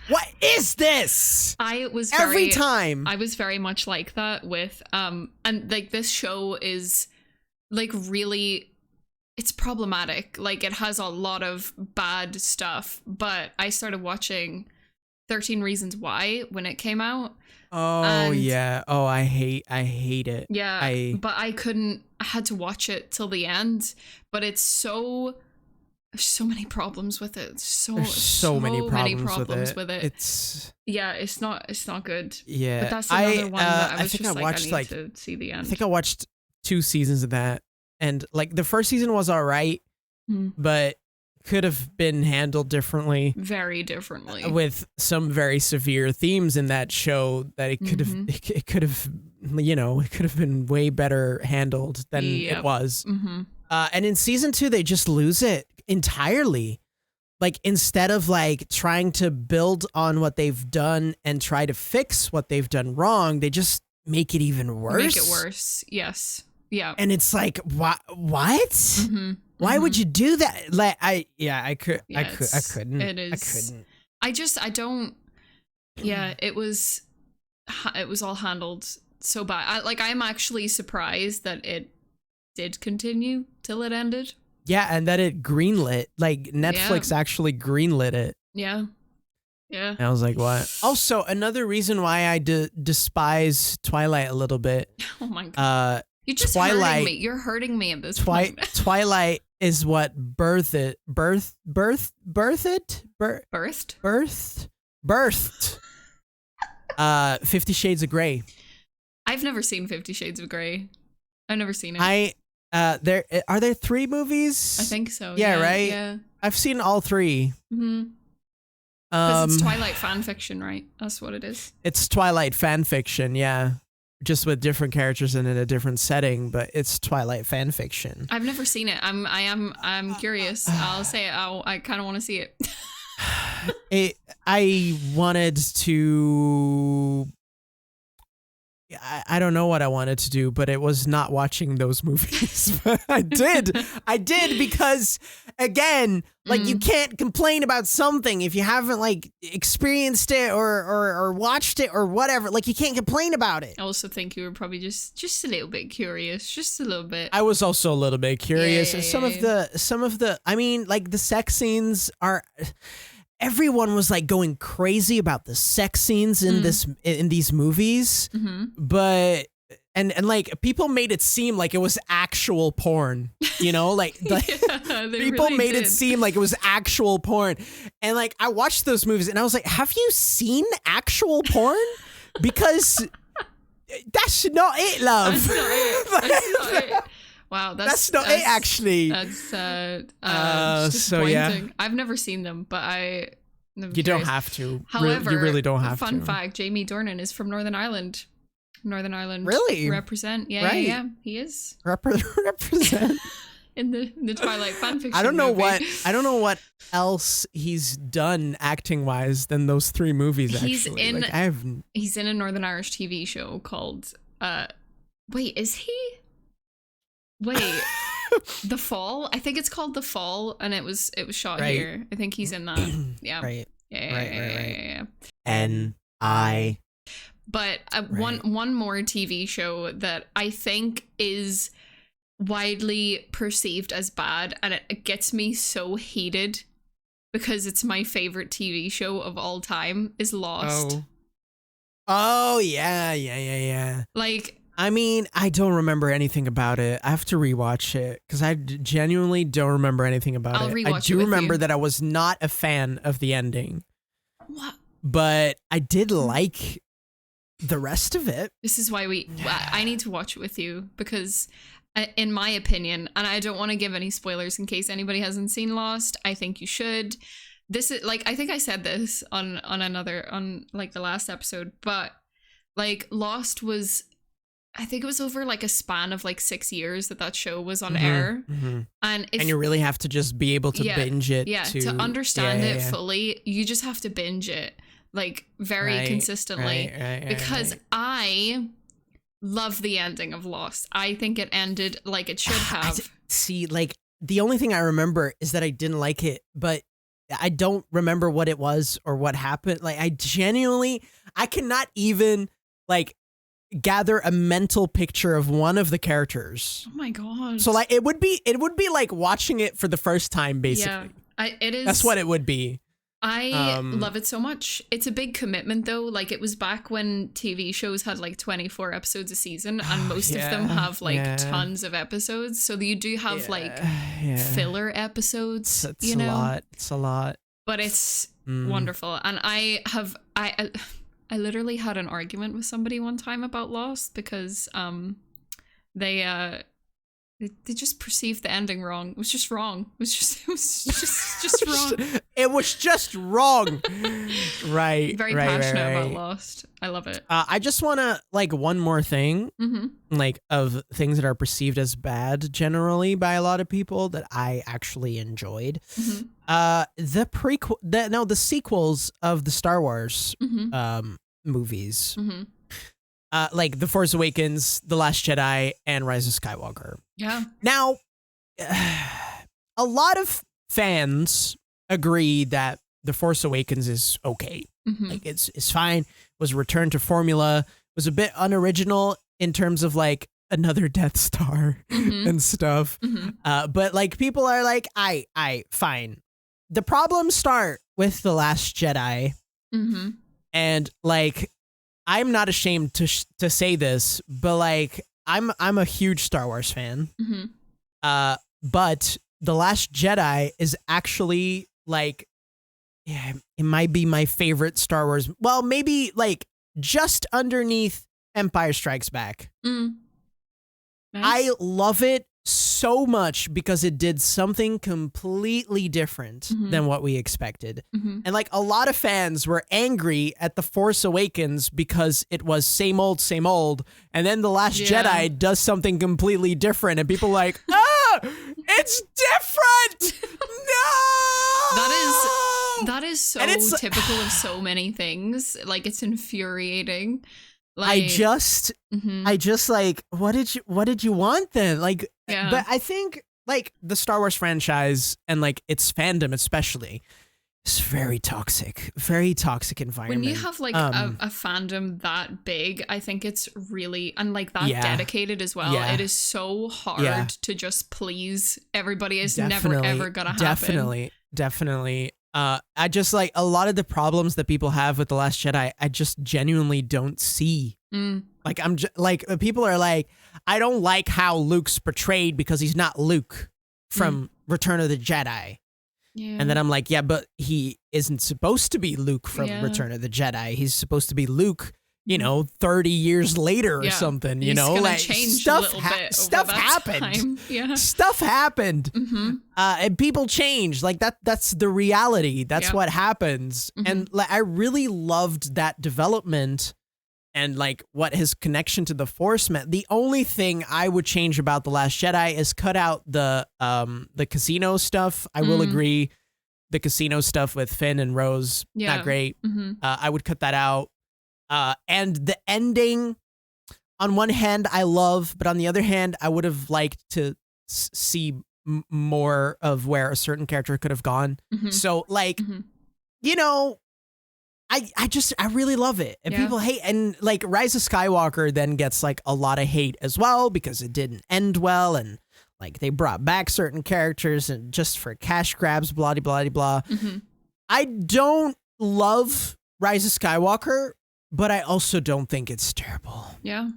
What is this? Every time. I was very much like that with and like this show is like really. It's problematic. Like it has a lot of bad stuff, but I started watching 13 Reasons Why when it came out. Oh yeah. Oh, I hate it. Yeah. But I had to watch it till the end, but there's so many problems with it. So many problems with it. It's not good. Yeah. But that's another one that I think I watched I need to see the end. I think I watched 2 seasons of that. And like the first season was all right, but could have been handled differently. Very differently. With some very severe themes in that show that it could have been way better handled than it was. And in season 2, they just lose it entirely. Like instead of like trying to build on what they've done and try to fix what they've done wrong, they just make it even worse. Make it worse. Yes. Yeah. And it's like, what? Why would you do that? Like, I couldn't. It is. I couldn't. Yeah, it was all handled so bad. I'm actually surprised that it did continue till it ended. Yeah, and that it greenlit. Like, Netflix actually greenlit it. Yeah. Yeah. And I was like, what? Also, another reason why I despise Twilight a little bit. Oh my God. You're just hurting me. You're hurting me at this point. Twilight is what birthed 50 Shades of Grey. I've never seen 50 Shades of Grey. I've never seen it. There are there 3 movies? I think so. Yeah, right. Yeah. I've seen all 3. Because it's Twilight fan fiction, right? That's what it is. It's Twilight fan fiction, yeah. Just with different characters and in a different setting, but it's Twilight fan fiction. I've never seen it. I'm curious. I'll say it. I kind of want to see it. I wanted to. I don't know what I wanted to do, but it was not watching those movies. But I did because, again, like you can't complain about something if you haven't like experienced it or watched it or whatever. Like you can't complain about it. I also think you were probably just a little bit curious, just a little bit. I was also a little bit curious. Some of the, I mean, like the sex scenes are. Everyone was like going crazy about the sex scenes in these movies, but and like people made it seem like it was actual porn, you know, like people really made it seem like it was actual porn, and like I watched those movies and I was like, have you seen actual porn? Because that's not it, love. That's not it. That's not it. Wow, that's not it. Actually, that's so disappointing. Yeah, I've never seen them, but you don't have to. However, you really don't have to. Fun fact: Jamie Dornan is from Northern Ireland. Northern Ireland, really represent. Yeah, right. yeah, he is represent in the Twilight fanfiction. I don't know movie. what else he's done acting wise than those 3 movies. He's actually, he's in a Northern Irish TV show called. Wait, is he? Wait, The Fall? I think it's called The Fall, and it was shot here. I think he's in that. Yeah. Right. Yeah. N.I. But one more TV show that I think is widely perceived as bad, and it gets me so heated because it's my favorite TV show of all time, is Lost. Oh yeah. Like, I mean, I don't remember anything about it. I have to rewatch it because I genuinely don't remember anything about it. I do remember that I was not a fan of the ending. What? But I did like the rest of it. This is why I need to watch it with you because, in my opinion, and I don't want to give any spoilers in case anybody hasn't seen Lost, I think you should. This is like, I think I said this on like the last episode, but like Lost was, I think it was over like a span of like 6 years that show was on air. And you really have to just be able to binge it. Yeah, to understand it fully, you just have to binge it like very consistently. Because I love the ending of Lost. I think it ended like it should have. See, like the only thing I remember is that I didn't like it, but I don't remember what it was or what happened. Like I cannot even like gather a mental picture of one of the characters. Oh my god. So like it would be like watching it for the first time, basically. Yeah, it is. That's what it would be. I love it so much. It's a big commitment though. Like it was back when TV shows had like 24 episodes a season, and most of them have like tons of episodes. So you do have like filler episodes. It's a lot. It's a lot. But it's wonderful. And I literally had an argument with somebody one time about Lost because they just perceived the ending wrong. It was just wrong. It was just wrong. It was just wrong. Right. Very passionate about Lost. I love it. I just want to like one more thing, like of things that are perceived as bad generally by a lot of people that I actually enjoyed. The sequels of the Star Wars movies. Like The Force Awakens, The Last Jedi, and Rise of Skywalker. Yeah. Now, a lot of fans agree that The Force Awakens is okay. Like it's fine. It was a return to formula. It was a bit unoriginal in terms of like another Death Star and stuff. But like people are like, I fine. The problems start with The Last Jedi. And like, I'm not ashamed to say this, but like I'm a huge Star Wars fan. But The Last Jedi is actually like, yeah, it might be my favorite Star Wars. Well, maybe like just underneath Empire Strikes Back. Nice. I love it so much because it did something completely different than what we expected. And like a lot of fans were angry at The Force Awakens because it was same old, and then The Last Jedi does something completely different, and people like, it's different. No, that is so typical of so many things. Like, it's infuriating. Like, I just like, what did you want then? Like, but I think like the Star Wars franchise and like its fandom especially is very toxic environment. When you have like a fandom that big, I think it's really, and like that dedicated as well. It is so hard to just please everybody. It's never ever gonna happen. Definitely. I just like a lot of the problems that people have with The Last Jedi, I just genuinely don't see. Like people are like, I don't like how Luke's portrayed because he's not Luke from Return of the Jedi. Yeah. And then I'm like, yeah, but he isn't supposed to be Luke from Return of the Jedi. He's supposed to be Luke, 30 years later or something, like stuff happened. Stuff happened. And people change. Like that's the reality. That's what happens. And like, I really loved that development and like what his connection to the Force meant. The only thing I would change about The Last Jedi is cut out the casino stuff. I will agree. The casino stuff with Finn and Rose, not great. I would cut that out. And the ending, on one hand, I love, but on the other hand, I would have liked to see more of where a certain character could have gone. So, like, I really love it. And people hate, and like Rise of Skywalker then gets like a lot of hate as well because it didn't end well, and like they brought back certain characters and just for cash grabs, blah, blah, blah, blah. I don't love Rise of Skywalker, but I also don't think it's terrible. Yeah.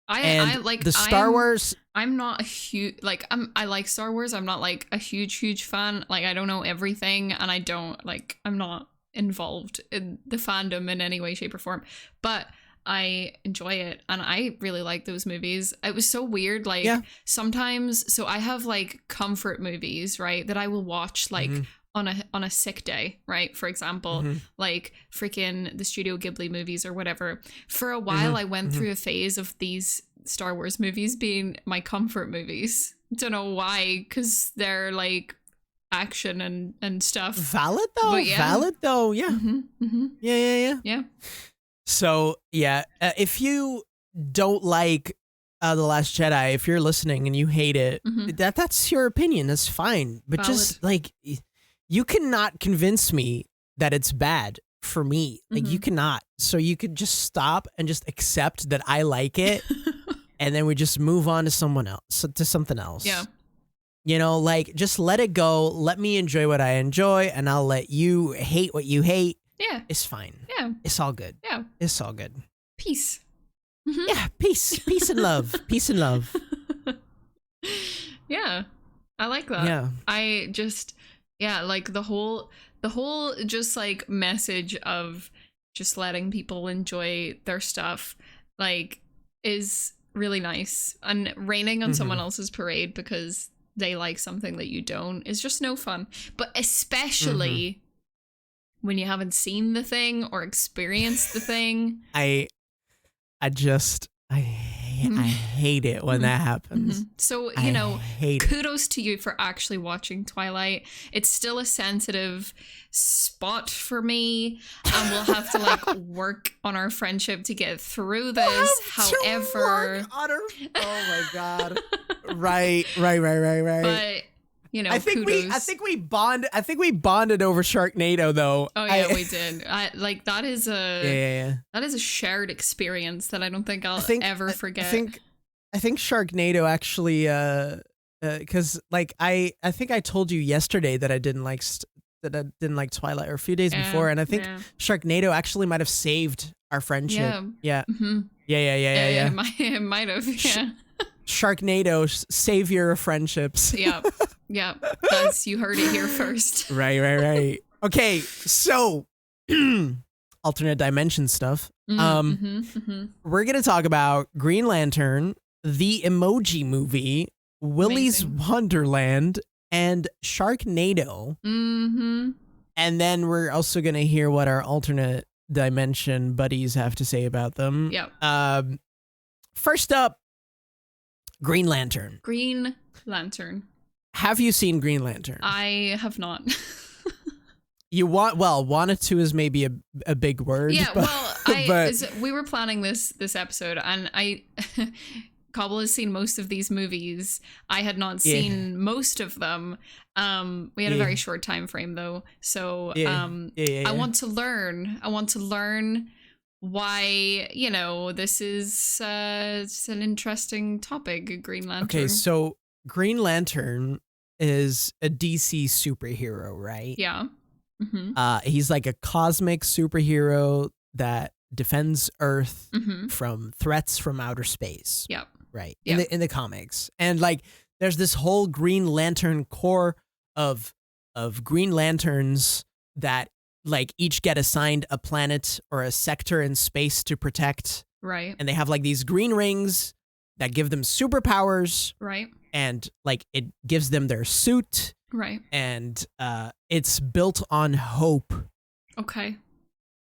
I like the Star Wars. I'm not a huge, like, I like Star Wars. I'm not like a huge fan. Like, I don't know everything, and I'm not involved in the fandom in any way, shape, or form, but I enjoy it, and I really like those movies. It was so weird, like sometimes, so I have like comfort movies, right, that I will watch like on a sick day, right? For example, like freaking the Studio Ghibli movies or whatever. For a while, I went through a phase of these Star Wars movies being my comfort movies. Don't know why, because they're like action and stuff. Valid though. Yeah. Yeah. So if you don't like The Last Jedi, if you're listening and you hate it, that's your opinion. That's fine. But just like, you cannot convince me that it's bad for me. Like you cannot. So you could just stop and just accept that I like it, and then we just move on to something else. Yeah. Like just let it go. Let me enjoy what I enjoy, and I'll let you hate what you hate. Yeah. It's fine. Yeah. It's all good. Yeah. It's all good. Peace. Yeah, peace. Peace and love. Peace and love. Yeah. I like that. Yeah. I just, like the whole just like message of just letting people enjoy their stuff, like, is really nice. And raining on someone else's parade because they like something that you don't is just no fun. But especially when you haven't seen the thing or experienced the thing. I hate it when that happens. So, kudos to you for actually watching Twilight. It's still a sensitive spot for me, and we'll have to like work on our friendship to get through this. However, oh my God. Right. But I think we bonded over Sharknado though. Oh yeah, we did. That is a shared experience that I don't think I'll ever forget. I think Sharknado actually, because like I think I told you yesterday that I didn't like Twilight, or a few days before, and I think Sharknado actually might have saved our friendship. Yeah. It might have. Yeah. Sharknado, savior of friendships. Yeah. That's, you heard it here first. Right. Okay, so alternate dimension stuff. We're gonna talk about Green Lantern, the Emoji Movie, Willy's Wonderland, and Sharknado. Mm-hmm. And then we're also going to hear what our alternate dimension buddies have to say about them. Yep. First up, Green Lantern. Green Lantern. Have you seen Green Lantern? I have not. Wanted to is maybe a big word. Yeah, but we were planning this episode, and Cobble has seen most of these movies. I had not seen most of them. We had a very short time frame though, so I want to learn. I want to learn why, this is it's an interesting topic, Green Lantern. Okay, so Green Lantern is a DC superhero, right? Yeah. Mm-hmm. He's like a cosmic superhero that defends Earth from threats from outer space. Yep. Right. In the comics. And like there's this whole Green Lantern corps of Green Lanterns that like each get assigned a planet or a sector in space to protect. Right. And they have like these green rings that give them superpowers. Right. And like it gives them their suit. Right. And it's built on hope. Okay.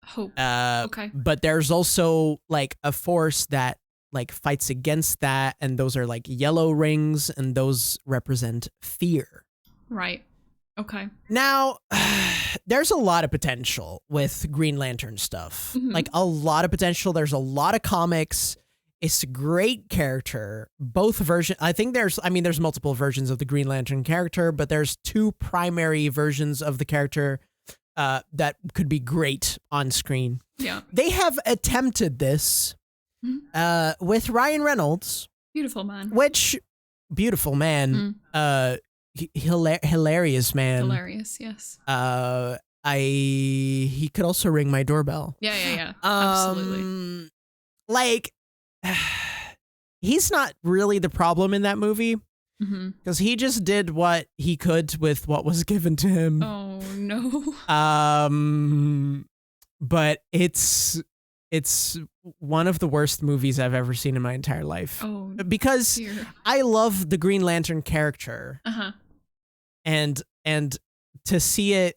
Hope. Okay. But there's also like a force that like fights against that, and those are like yellow rings, and those represent fear. Right. Okay. Now, there's a lot of potential with Green Lantern stuff. Mm-hmm. Like a lot of potential. There's a lot of comics. It's a great character. Both versions. I think there's multiple versions of the Green Lantern character, but there's two primary versions of the character that could be great on screen. Yeah. They have attempted this with Ryan Reynolds. Beautiful man. Beautiful man. Hilarious man. Hilarious, yes. He could also ring my doorbell. Yeah. Absolutely. Like, he's not really the problem in that movie because he just did what he could with what was given to him. Oh no. But it's one of the worst movies I've ever seen in my entire life. Oh, because dear. I love the Green Lantern character. And to see it,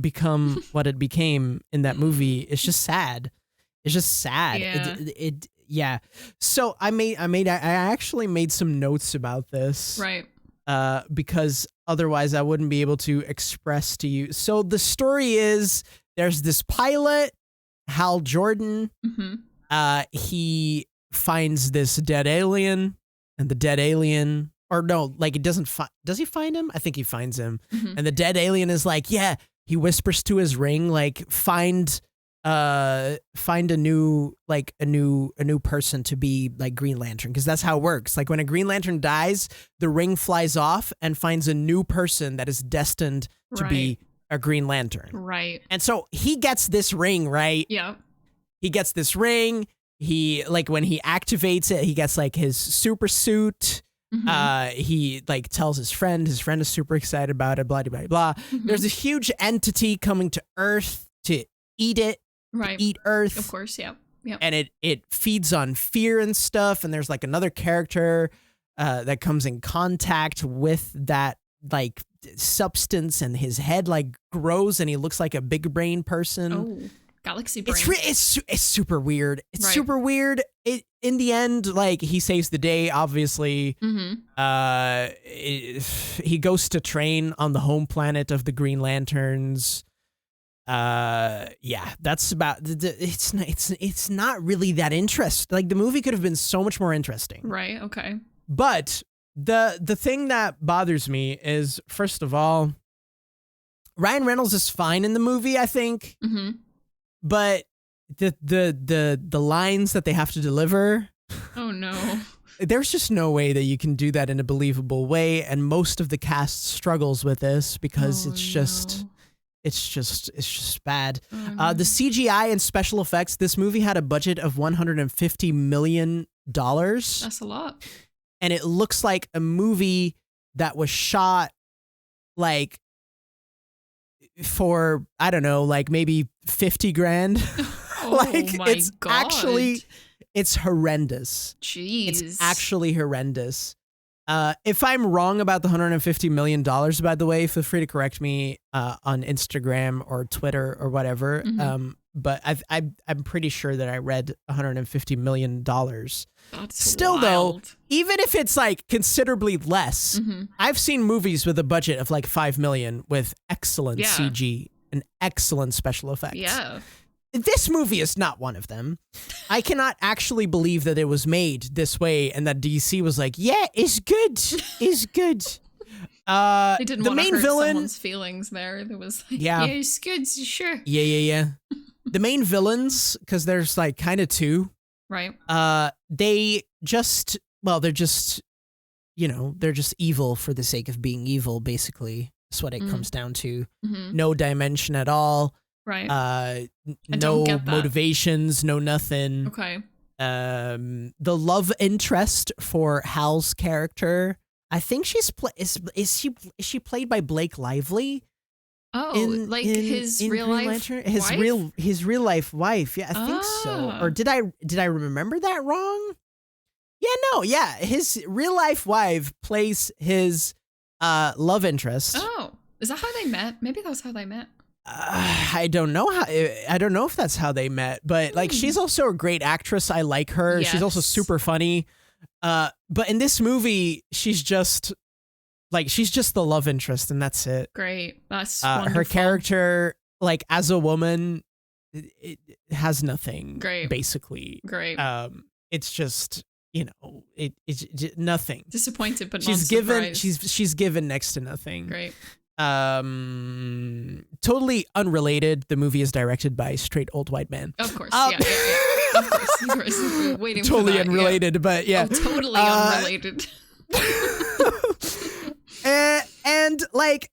become what it became in that movie, it's just sad. It's just sad. Yeah. So I actually made some notes about this. Right. Because otherwise I wouldn't be able to express to you. So the story is there's this pilot, Hal Jordan. He finds this dead alien, and the dead alien, or no, like it doesn't does he find him? I think he finds him. And the dead alien is like, yeah, he whispers to his ring, like, find a new person to be like Green Lantern, because that's how it works. Like when a Green Lantern dies, the ring flies off and finds a new person that is destined to be a Green Lantern. Right. And so he gets this ring, right? Yeah. He gets this ring. He, like, when he activates it, he gets like his super suit. He like tells his friend is super excited about it, blah, blah, blah. There's a huge entity coming to Earth to eat it. Right. Eat Earth. Of course, yeah. And it feeds on fear and stuff. And there's like another character that comes in contact with that like substance, and his head like grows and he looks like a big brain person. Oh, galaxy brain. It's super weird. It's super weird. In the end, like, he saves the day, obviously. He goes to train on the home planet of the Green Lanterns. That's about it's not really that interesting. Like, the movie could have been so much more interesting. Right, okay. But the thing that bothers me is, first of all, Ryan Reynolds is fine in the movie, I think. But the lines that they have to deliver, oh no, there's just no way that you can do that in a believable way, and most of the cast struggles with this because it's just bad. The CGI and special effects, this movie had a budget of $150 million. That's a lot. And it looks like a movie that was shot like for, I don't know, like maybe 50 grand. Like, my God. It's horrendous. Jeez. It's actually horrendous. If I'm wrong about the $150 million, by the way, feel free to correct me on Instagram or Twitter or whatever. But I'm pretty sure that I read $150 million. That's still wild. Though, even if it's like considerably less, I've seen movies with a budget of like $5 million with excellent CG and excellent special effects. Yeah. This movie is not one of them. I cannot actually believe that it was made this way and that DC was like, yeah, it's good. It's good. They didn't want to hurt someone's feelings there. There was like, yeah, it's good, sure. Yeah. The main villains, because there's like kind of two. Right. They're just evil for the sake of being evil, basically. That's what it comes down to. No dimension at all. Right. No motivations, no nothing. Okay. The love interest for Hal's character, I think is she played by Blake Lively? Oh, his real life wife? His real life wife. Yeah, I think so. Or did I remember that wrong? Yeah, his real life wife plays his love interest. Oh, is that how they met? Maybe that's how they met. I don't know if that's how they met, but like she's also a great actress. I like her. Yes. She's also super funny. But in this movie, she's just the love interest, and that's it. Great. That's wonderful. Her character, like as a woman, it has nothing. Great. Basically. Great. It's just, it's nothing. Disappointed, but she's not given. surprised. She's given next to nothing. Great. Totally unrelated. The movie is directed by a straight old white man. Of course. Yeah. Of course. We're waiting totally for that. Unrelated, but yeah. Oh, totally unrelated. And like,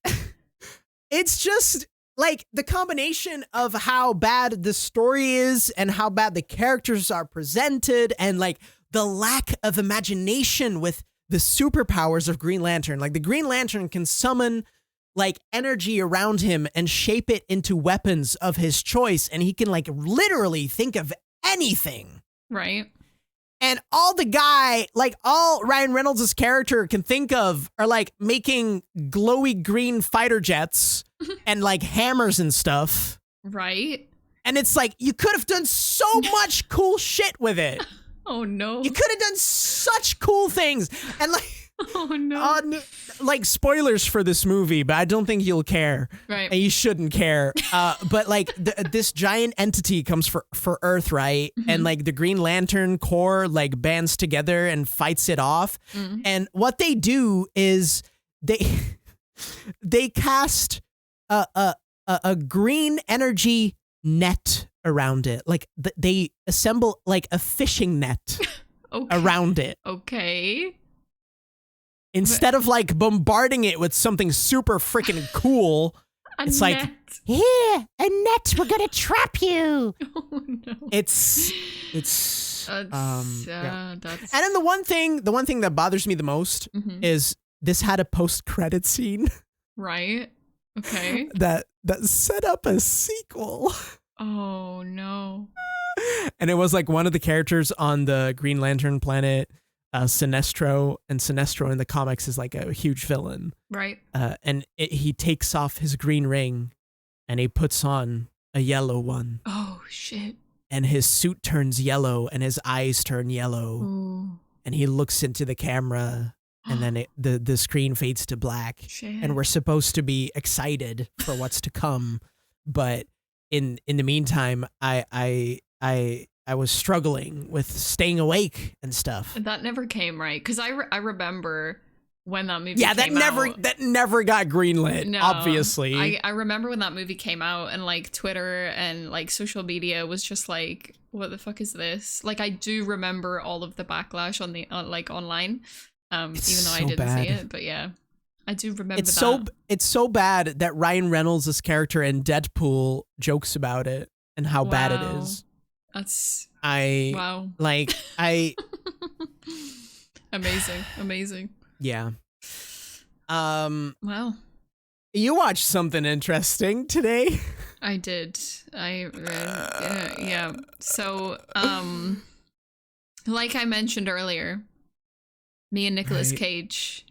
it's just like the combination of how bad the story is and how bad the characters are presented and like the lack of imagination with the superpowers of Green Lantern. Like the Green Lantern can summon like energy around him and shape it into weapons of his choice. And he can like literally think of anything. Right. And all Ryan Reynolds' character can think of are like making glowy green fighter jets and like hammers and stuff. Right. And it's like, you could have done so much cool shit with it. Oh no. You could have done such cool things. And like, oh no. Like spoilers for this movie, but I don't think you'll care. Right. And you shouldn't care. But like this giant entity comes for Earth, right? And like the Green Lantern Corps like bands together and fights it off. And what they do is they cast a green energy net around it. Like they assemble like a fishing net around it. Okay. Instead of like bombarding it with something super freaking cool, it's net. Like, here, a net, we're gonna trap you. Oh no. It's yeah. And then the one thing that bothers me the most is this had a post-credit scene. Right. Okay. that set up a sequel. Oh no. And it was like one of the characters on the Green Lantern planet, Sinestro, and Sinestro in the comics is like a huge villain. Right. And he takes off his green ring and he puts on a yellow one. Oh shit. And his suit turns yellow and his eyes turn yellow. Ooh. And he looks into the camera and then the screen fades to black. Shit. And we're supposed to be excited for what's to come. But in the meantime, I was struggling with staying awake and stuff. That never came, right? Because I remember when that movie came out. that never got greenlit, no, obviously. I remember when that movie came out and like Twitter and like social media was just like, what the fuck is this? Like I do remember all of the backlash on the like online, even though I didn't see it, but yeah. I do remember It's so bad that Ryan Reynolds' character in Deadpool jokes about it and how bad it is. That's wow. Like amazing. Yeah. Wow. You watched something interesting today. I did. Yeah. So, like I mentioned earlier, Me and Nicolas Cage,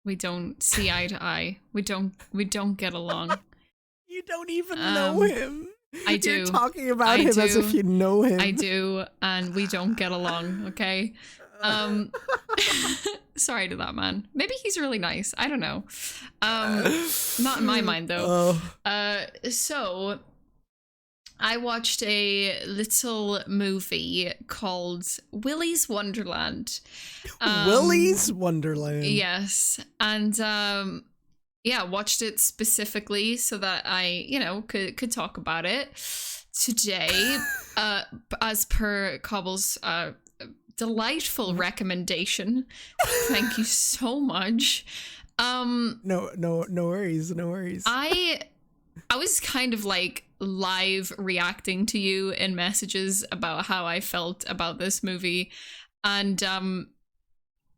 we don't see eye to eye. We don't get along. You don't even know him. I do. You're talking about him as if you know him. I do, and we don't get along, okay? Sorry to that man. Maybe he's really nice. I don't know. Not in my mind, though. So I watched a little movie called Willy's Wonderland. Willy's Wonderland? Yes. And watched it specifically so that I, could talk about it today, as per Cobble's delightful recommendation. Thank you so much. No worries. I was kind of like live reacting to you in messages about how I felt about this movie, and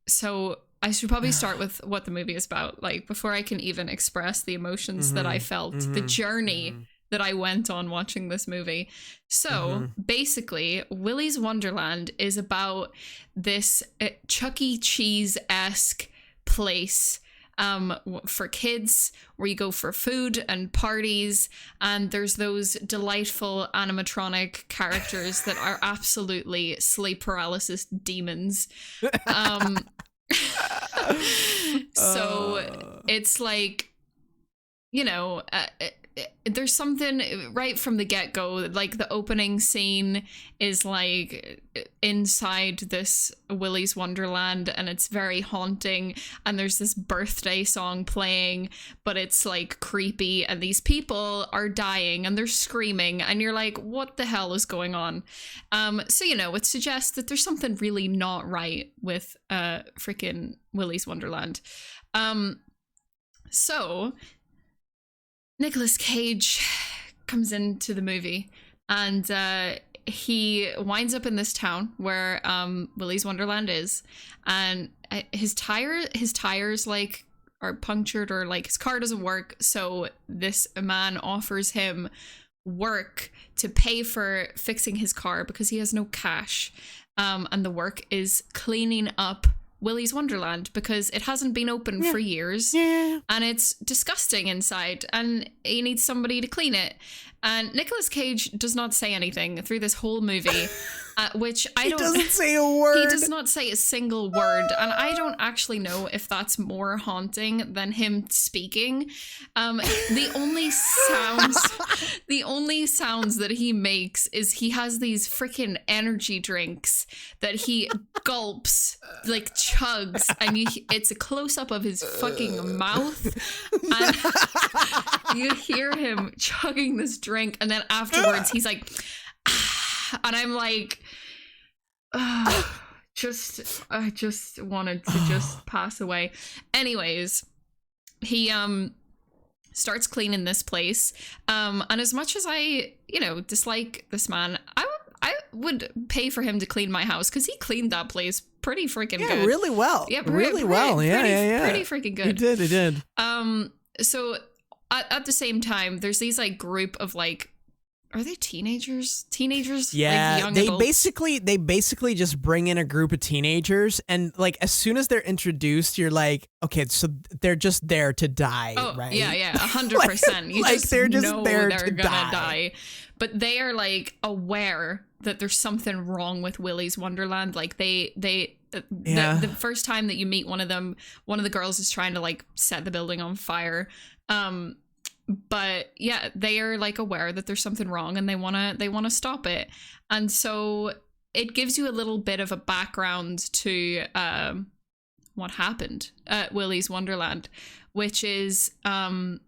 so I should probably start with what the movie is about, like before I can even express the emotions that I felt, the journey that I went on watching this movie. So basically, Willy's Wonderland is about this Chuck E. Cheese-esque place for kids where you go for food and parties, and there's those delightful animatronic characters that are absolutely sleep paralysis demons. So it's like, there's something right from the get-go, like the opening scene is like inside this Willy's Wonderland, and it's very haunting, and there's this birthday song playing, but it's like creepy, and these people are dying and they're screaming, and you're like, what the hell is going on? So it suggests that there's something really not right with freaking Willy's Wonderland. So Nicolas Cage comes into the movie, and he winds up in this town where Willy's Wonderland is, and his tires like are punctured, or like his car doesn't work, so this man offers him work to pay for fixing his car because he has no cash, and the work is cleaning up Willy's Wonderland because it hasn't been open for years, and it's disgusting inside, and he needs somebody to clean it. And Nicolas Cage does not say anything through this whole movie, which I don't... He doesn't say a word. He does not say a single word, and I don't actually know if that's more haunting than him speaking. The only sounds that he makes is he has these freaking energy drinks that he gulps, like chugs, and it's a close-up of his fucking mouth, and you hear him chugging this drink, and then afterwards he's like, ah, and I'm like, I just wanted to just pass away. Anyways, he starts cleaning this place, and as much as I dislike this man, I would pay for him to clean my house, because he cleaned that place pretty freaking good. Really well. Yeah, really well. Pretty freaking good. He did. So at the same time, there's these like group of like, are they teenagers? Yeah, like young they adults? basically just bring in a group of teenagers, and like as soon as they're introduced, you're like, okay, so they're just there to die, right? Yeah, 100%. You just they're just know there they're to gonna die, but they are like aware that there's something wrong with Willy's Wonderland. Like the first time that you meet one of them, one of the girls is trying to like set the building on fire. But yeah, they are like aware that there's something wrong, and they wanna stop it. And so it gives you a little bit of a background to what happened at Willy's Wonderland, which is the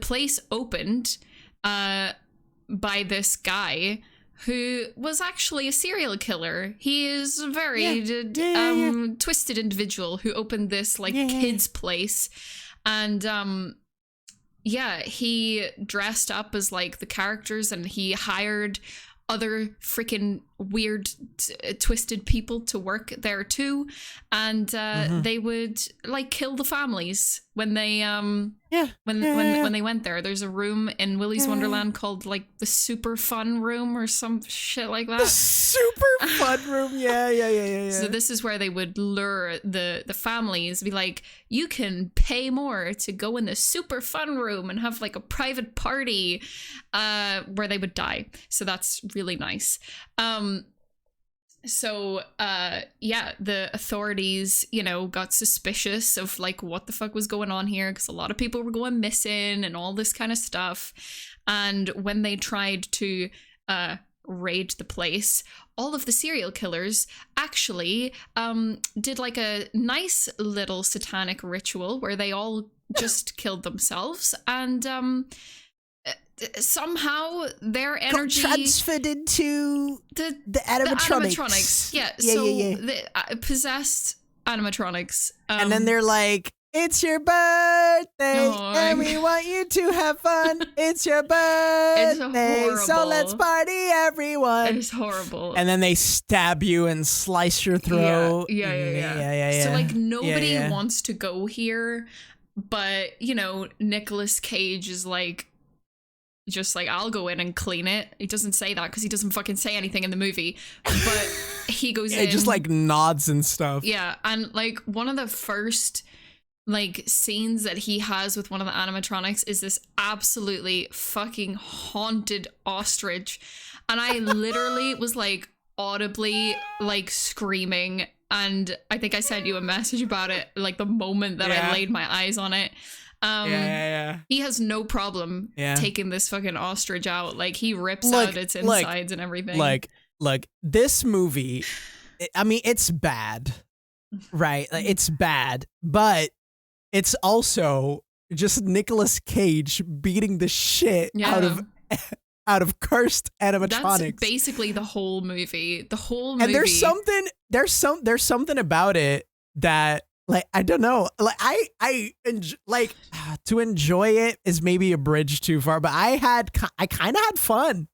place opened by this guy who was actually a serial killer. He is a very twisted individual who opened this like kids place, and he dressed up as like the characters, and he hired other freaking weird twisted people to work there too, and they would like kill the families when they when they went there. There's a room in Willy's Wonderland called like the Super Fun Room or some shit like that. The Super Fun Room, yeah. So this is where they would lure the families, be like, you can pay more to go in the Super Fun Room and have like a private party, where they would die. So that's really nice. So, the authorities, got suspicious of like what the fuck was going on here, because a lot of people were going missing and all this kind of stuff. And when they tried to raid the place, all of the serial killers actually did like a nice little satanic ritual where they all just killed themselves, and somehow their energy transferred into the animatronics. The possessed animatronics. And then they're like, it's your birthday, and we want you to have fun. It's your birthday, so let's party, everyone. It's horrible. And then they stab you and slice your throat. Yeah. So like nobody wants to go here, but Nicolas Cage is like, just like, I'll go in and clean it. He doesn't say that because he doesn't fucking say anything in the movie, but he goes in. He just like nods and stuff. Yeah, and like one of the first like scenes that he has with one of the animatronics is this absolutely fucking haunted ostrich, and I literally was like audibly like screaming, and I think I sent you a message about it like the moment that I laid my eyes on it. He has no problem taking this fucking ostrich out. Like he rips out its insides and everything. Like this movie, I mean, it's bad, right? Like, it's bad, but it's also just Nicolas Cage beating the shit out of cursed animatronics. That's basically the whole movie. The whole movie. And there's something about it that, like, I don't know, like to enjoy it is maybe a bridge too far, but I kind of had fun.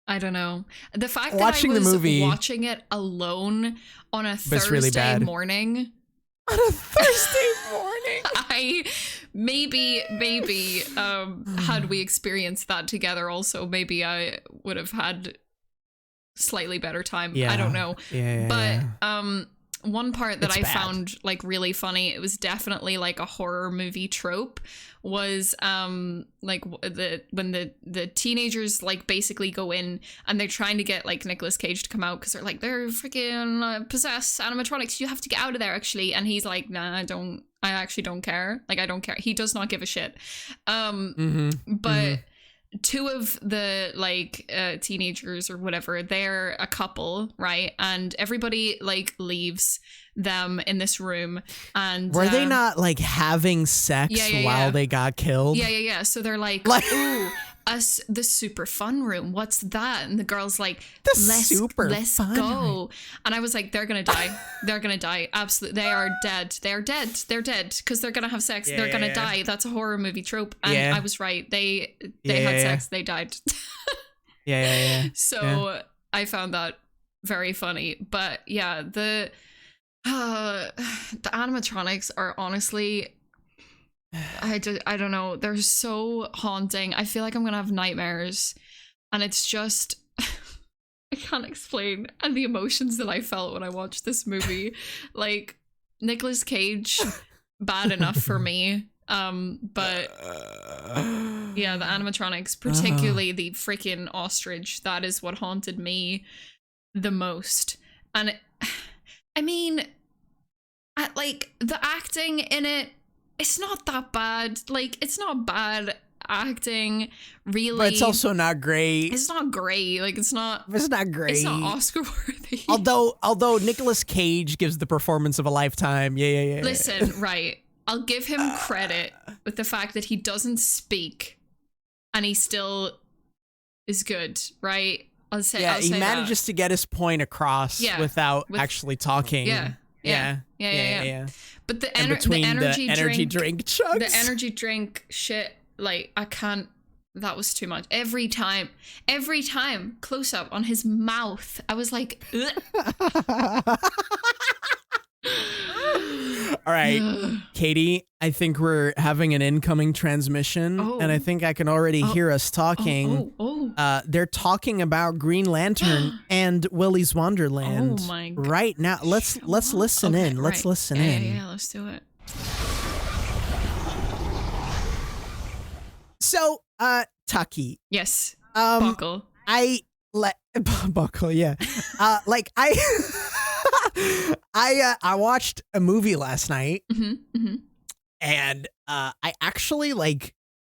I don't know. The fact that I was watching it alone on a Thursday morning. On a Thursday morning. I maybe had we experienced that together also, maybe I would have had slightly better time. I don't know. But one part that I found like really funny, it was definitely like a horror movie trope, was like when the teenagers like basically go in and they're trying to get like Nicolas Cage to come out because they're like, they're freaking possessed animatronics, you have to get out of there actually, and he's like, nah, I actually don't care, like I don't care, he does not give a shit. But two of the like teenagers or whatever, they're a couple, right? And everybody like leaves them in this room, and were they not like having sex while they got killed? So they're like ooh, the super fun room, what's that? And the girl's like, let's go. And I was like, they're gonna die, absolutely, they are dead because they're gonna have sex, they're gonna die. That's a horror movie trope, and I was right, they had sex, they died. So I found that very funny. But the animatronics are honestly, I don't know, they're so haunting. I feel like I'm gonna have nightmares, and it's just I can't explain the emotions that I felt when I watched this movie. Like Nicolas Cage, bad enough for me, but the animatronics, particularly the freaking ostrich, that is what haunted me the most. And I mean, like the acting in it, it's not that bad. Like, it's not bad acting, really. But it's also not great. It's not great. Like, it's not great. It's not Oscar worthy. Although Nicolas Cage gives the performance of a lifetime. Listen, right. I'll give him credit with the fact that he doesn't speak and he still is good, right? I'll say he manages to get his point across without actually talking. Yeah. But the energy drink chugs. The energy drink shit, like, I can't, that was too much. Every time, close up on his mouth, I was like, All right, Katie, I think we're having an incoming transmission, and I think I can already hear us talking. They're talking about Green Lantern and Willy's Wonderland. Oh my God. Right now. Let's listen in. Let's listen in. Yeah, let's do it. So, Taki. Yes. Buckle. Buckle, yeah. I watched a movie last night, and I actually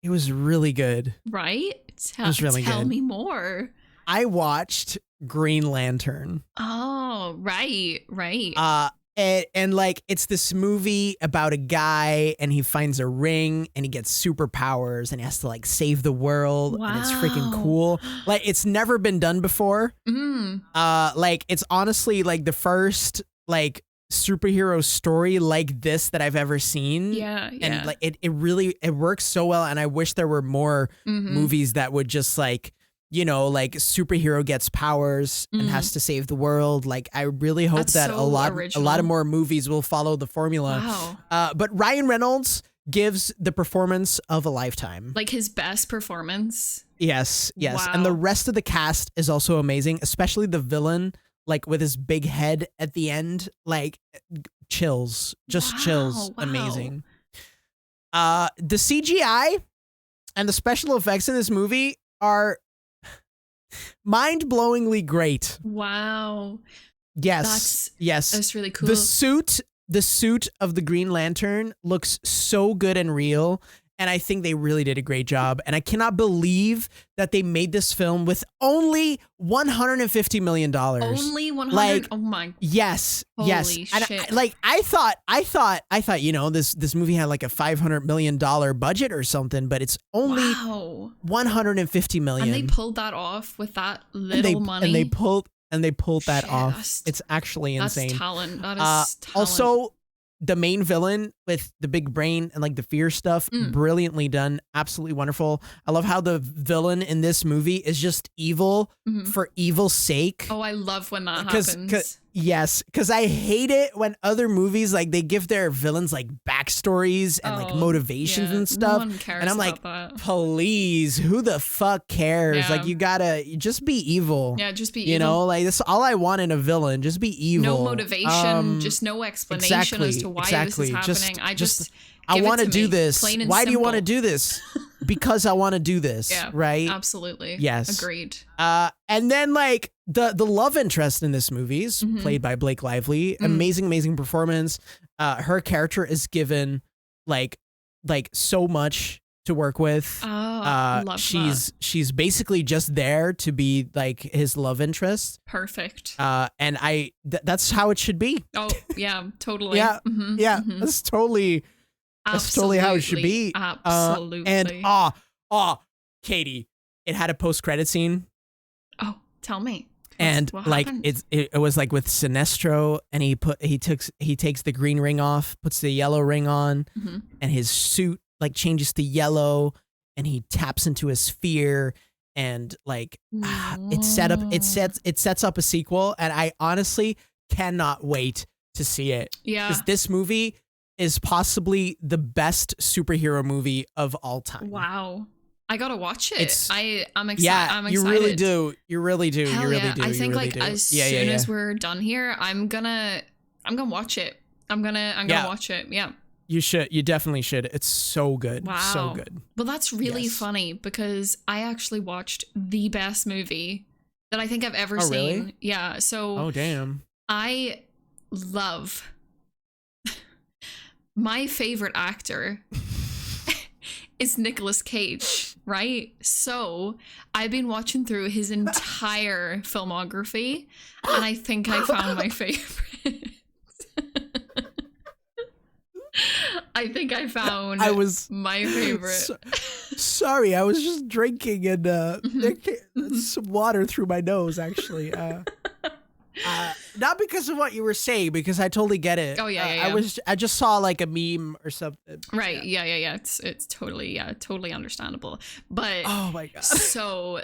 it was really good. Right? Tell me more. I watched Green Lantern. Oh, right. And it's this movie about a guy, and he finds a ring, and he gets superpowers, and he has to save the world. Wow. And it's freaking cool. It's never been done before. It's honestly the first superhero story like this that I've ever seen. Yeah. And it really works so well, and I wish there were more movies that would just superhero gets powers and has to save the world. I really hope that a lot of more movies will follow the formula. Wow. But Ryan Reynolds gives the performance of a lifetime. His best performance. Yes. Wow. And the rest of the cast is also amazing, especially the villain, with his big head at the end, chills, chills. Wow. Amazing. The CGI and the special effects in this movie are mind-blowingly great. Wow. Yes. That's really cool. The suit of the Green Lantern looks so good and real, and I think they really did a great job. And I cannot believe that they made this film with only $150 million. Only 100. Oh my. Yes. Holy yes. Shit. And I thought this movie had a $500 million budget or something, but it's only $150 million. And they pulled that off with that little money. And they pulled that off. It's actually insane. That's talent. That is talent. Also, the main villain with the big brain and the fear stuff, brilliantly done. Absolutely wonderful. I love how the villain in this movie is just evil for evil's sake. Oh, I love when that happens. Yes, because I hate it when other movies they give their villains backstories and motivations and stuff. No one cares and I'm that. Please, who the fuck cares? Yeah. You gotta just be evil. Yeah, just be evil. That's all I want in a villain. Just be evil. No motivation, just no explanation as to why this is happening. I want to do this. Why do you want to do this? Because I want to do this. Yeah, right? Absolutely. Yes. Agreed. And then the love interest in this movie is played by Blake Lively. Amazing performance. Her character is given so much to work with. Love she's basically just there to be his love interest. Perfect. And that's how it should be. Oh yeah, totally. Yeah. That's totally how it should be. Absolutely. And Katie, it had a post-credit scene. Oh, tell me. And it was with Sinestro, and he takes the green ring off, puts the yellow ring on, and his suit changes to yellow, and he taps into his fear, and it sets up a sequel, and I honestly cannot wait to see it. Yeah. Because this movie is possibly the best superhero movie of all time. Wow. I gotta watch it. I'm excited. Yeah, I'm excited. You really do. You really do. Hell you really yeah. do. I think as soon as we're we're done here, I'm gonna watch it. I'm gonna watch it. Yeah. You should. You definitely should. It's so good. Wow. So good. Well, that's really funny because I actually watched the best movie that I think I've ever seen. Really? Yeah. So. Oh damn. I love my favorite actor is Nicolas Cage, right? So I've been watching through his entire filmography, and I think I found my favorite. I think I found my favorite. Sorry, I was just drinking and some water through my nose, actually. Not because of what you were saying, because I totally get it. Oh yeah. I just saw a meme or something. Right. Yeah. It's totally understandable. But oh my god. So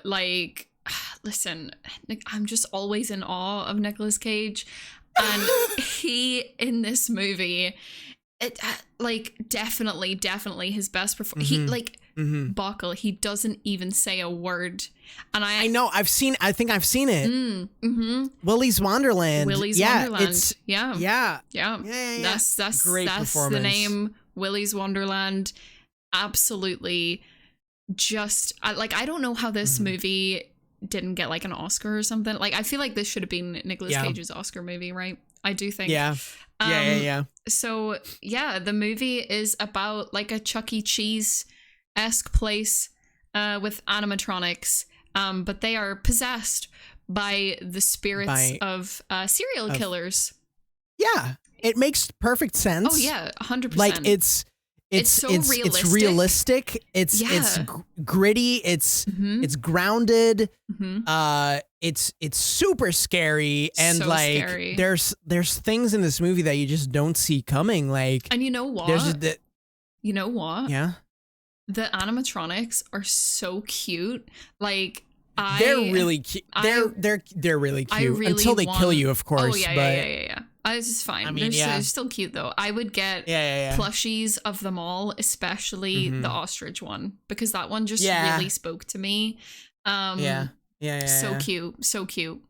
listen, I'm just always in awe of Nicolas Cage, and he in this movie like definitely his best performance. He like Bockel, he doesn't even say a word, and I know I think I've seen it. Willy's Wonderland. Wonderland. It's yeah. That's great that's performance. the name. Willy's Wonderland. Absolutely. Just I don't know how this movie didn't get like an Oscar or something. Like I feel like this should have been Nicolas Cage's Oscar movie, right? I do think. Yeah. So yeah, the movie is about like a Chuck E. Cheese-esque place with animatronics, but they are possessed by the spirits of serial killers. Yeah, it makes perfect sense. Oh yeah, 100%. Like it's so realistic. It's realistic. It's gritty. It's grounded. It's super scary, and so like scary. There's things in this movie that you just don't see coming. Like, and you know what? You know what? Yeah. The animatronics are so cute. Like they're really cute. They're really cute until they kill you, of course. Oh yeah. This is fine. I mean, they're still cute though. I would get plushies of them all, especially the ostrich one, because that one just really spoke to me. So cute.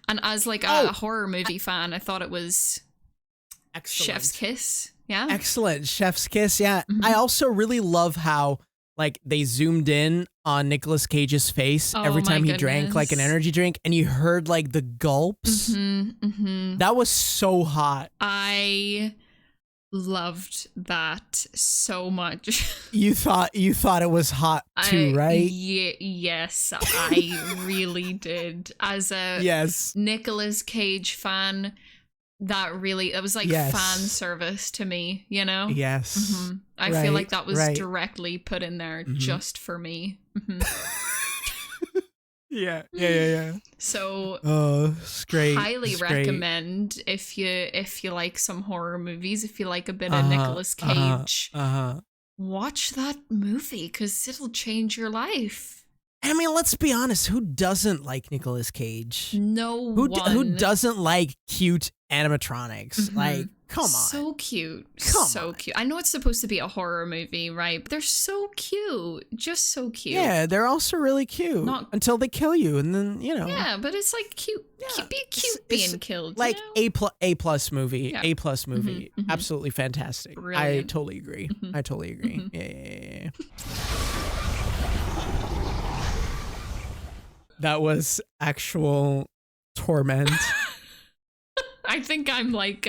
And as like a horror movie fan, I thought it was excellent. Chef's Kiss. Yeah. Excellent. Chef's Kiss. Yeah. I also really love how like they zoomed in on Nicolas Cage's face every time he drank like an energy drink, and you heard like the gulps. That was so hot. I loved that so much. You thought it was hot too, right? Yes, I really did. As a Nicolas Cage fan, it was like fan service to me, you know? Yes. I feel like that was directly put in there just for me. Yeah. So, it's great. Highly recommend if you like some horror movies, if you like a bit of Nicolas Cage, watch that movie because it'll change your life. I mean, let's be honest. Who doesn't like Nicolas Cage? No one. Who doesn't like cute animatronics? Like, come on. So cute. So cute. I know it's supposed to be a horror movie, right? But they're so cute. Just so cute. Yeah, they're also really cute. Until they kill you, and then, you know. Yeah, but it's like cute. Yeah. Cute being killed. Like, you know? A plus movie. Yeah. A plus movie. Absolutely fantastic. Brilliant. I totally agree. Yeah. That was actual torment. I think I'm like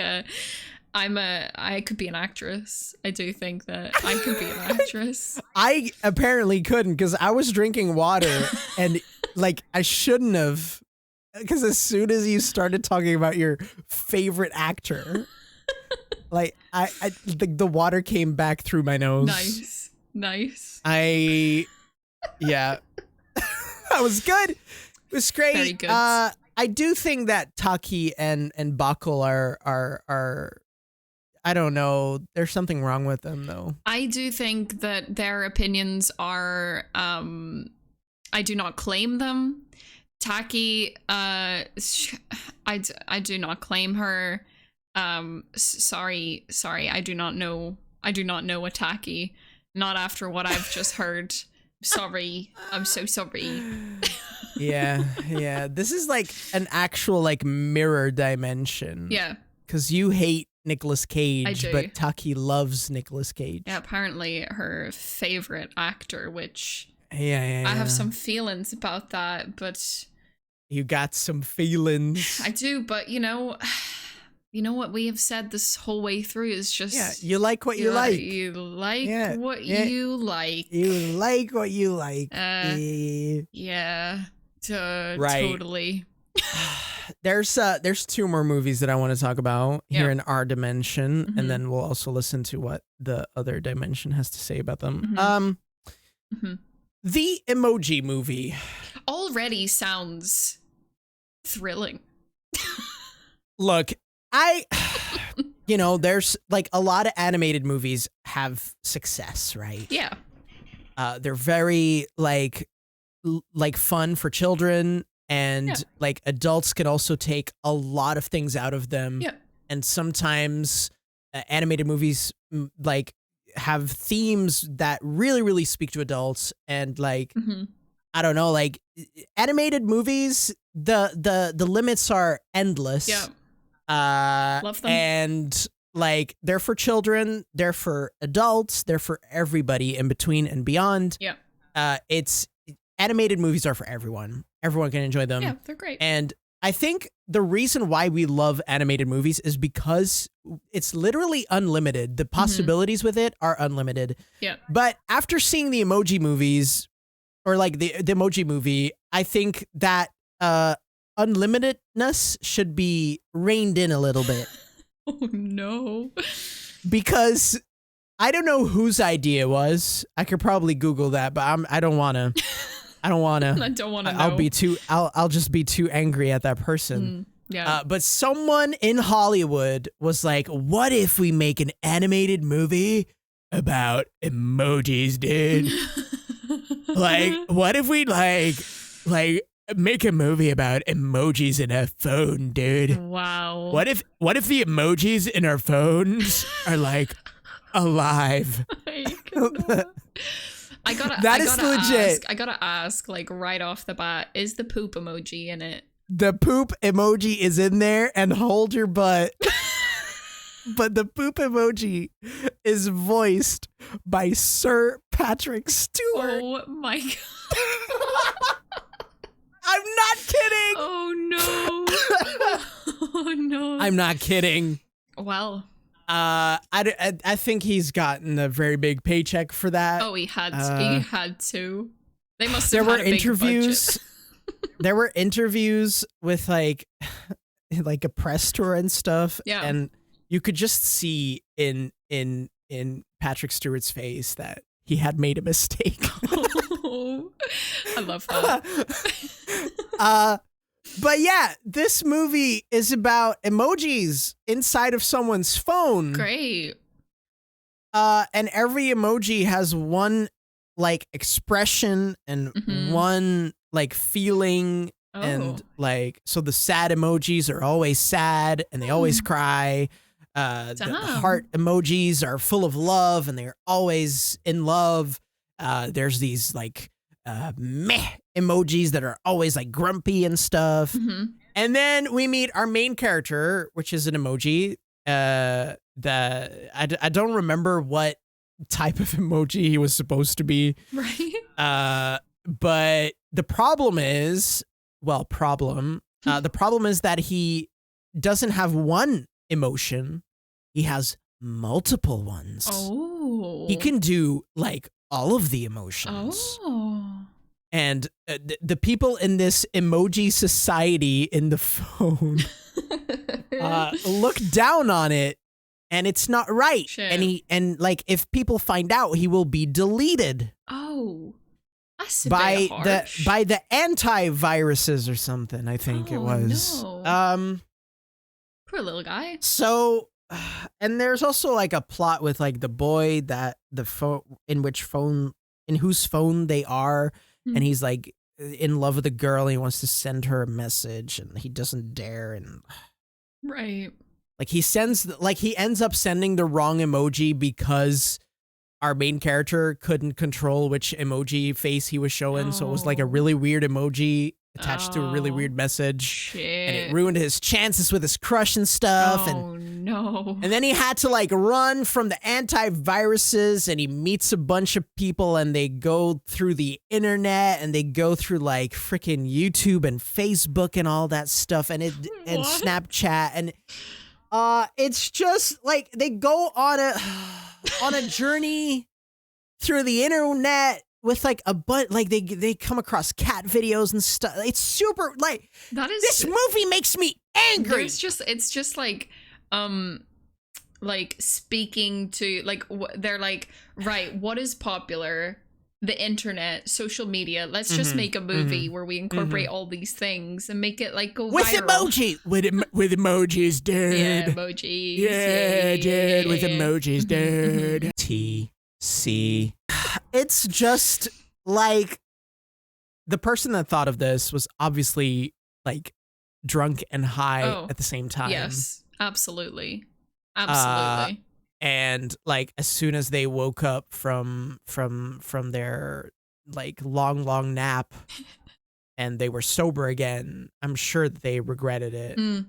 I could be an actress. I do think that I could be an actress. I apparently couldn't because I was drinking water and like I shouldn't have, because as soon as you started talking about your favorite actor, like the water came back through my nose. Nice. Yeah. That was good. It was great. Very good. I do think that Taki and Bockel are I don't know. There's something wrong with them though. I do think that their opinions are I do not claim them. Taki, I do not claim her. Sorry, I do not know a Taki. Not after what I've just heard. Sorry, I'm so sorry. Yeah. This is like an actual like mirror dimension. Yeah. Because you hate Nicolas Cage, I do. But Taki loves Nicolas Cage. Yeah, apparently her favorite actor, which I have some feelings about that, but you got some feelings. I do, but you know what we have said this whole way through is just you like what you like. You like what you like. You like what you like. Totally. There's two more movies that I want to talk about here in our dimension, and then we'll also listen to what the other dimension has to say about them. The Emoji Movie already sounds thrilling. Look, there's like a lot of animated movies have success, right? Yeah. They're very like fun for children, and like adults can also take a lot of things out of them. Yeah. And sometimes animated movies like have themes that really, really speak to adults, and like I don't know, like animated movies, the limits are endless. Yeah. Love them. And like they're for children, they're for adults, they're for everybody in between and beyond. Yeah. It's animated movies are for everyone. Everyone can enjoy them. Yeah, they're great. And I think the reason why we love animated movies is because it's literally unlimited. The possibilities with it are unlimited. Yeah. But after seeing the Emoji movies, or like the Emoji movie, I think that unlimitedness should be reined in a little bit. Oh no. Because I don't know whose idea it was. I could probably Google that, but I don't want to. I don't want to. I don't want to know. I'll just be too angry at that person. Yeah. But someone in Hollywood was like, "What if we make an animated movie about emojis, dude? Like, what if we like make a movie about emojis in a phone, dude? Wow. What if the emojis in our phones are like alive?" I gotta ask, like right off the bat, is the poop emoji in it? The poop emoji is in there, and hold your butt. But the poop emoji is voiced by Sir Patrick Stewart. Oh my god. I'm not kidding. Oh no. Oh no. I'm not kidding. Well. I think he's gotten a very big paycheck for that. Oh, he had to. They must have had a big budget. There were interviews with like a press tour and stuff. Yeah. And you could just see in Patrick Stewart's face that he had made a mistake. Oh, I love that. But yeah, this movie is about emojis inside of someone's phone. Great. And every emoji has one like expression and one like feeling. Oh. And like, so the sad emojis are always sad and they always cry. The heart emojis are full of love and they're always in love. There's these like meh emojis that are always like grumpy and stuff. And then we meet our main character, which is an emoji. I don't remember what type of emoji he was supposed to be. Right. But the problem is, the problem is that he doesn't have one emotion. He has multiple ones. Oh. He can do like all of the emotions. Oh. And the people in this emoji society in the phone look down on it, and it's not right. Shit. And like if people find out, he will be deleted. Oh. That's a bit harsh. By the antiviruses or something, I think it was. No. Poor little guy. So, and there's also like a plot with like the boy that in whose phone they are, and he's like in love with a girl and he wants to send her a message and he doesn't dare, and right. Like he ends up sending the wrong emoji because our main character couldn't control which emoji face he was showing. So it was like a really weird emoji attached to a really weird message. Shit. And it ruined his chances with his crush and stuff. No. And then he had to like run from the antiviruses, and he meets a bunch of people and they go through the internet and they go through like freaking YouTube and Facebook and all that stuff and Snapchat. And it's just like they go on a journey through the internet with like they come across cat videos and stuff. It's super like this movie makes me angry. It's just like speaking to like they're like, right, what is popular? The internet, social media. Let's just make a movie where we incorporate all these things and make it like go with viral. With emojis, dude. Yeah, emojis. Yeah, dude, with emojis, dude. TC. It's just like the person that thought of this was obviously like drunk and high at the same time. Yes, absolutely. Absolutely. And like as soon as they woke up from their like long nap and they were sober again, I'm sure that they regretted it.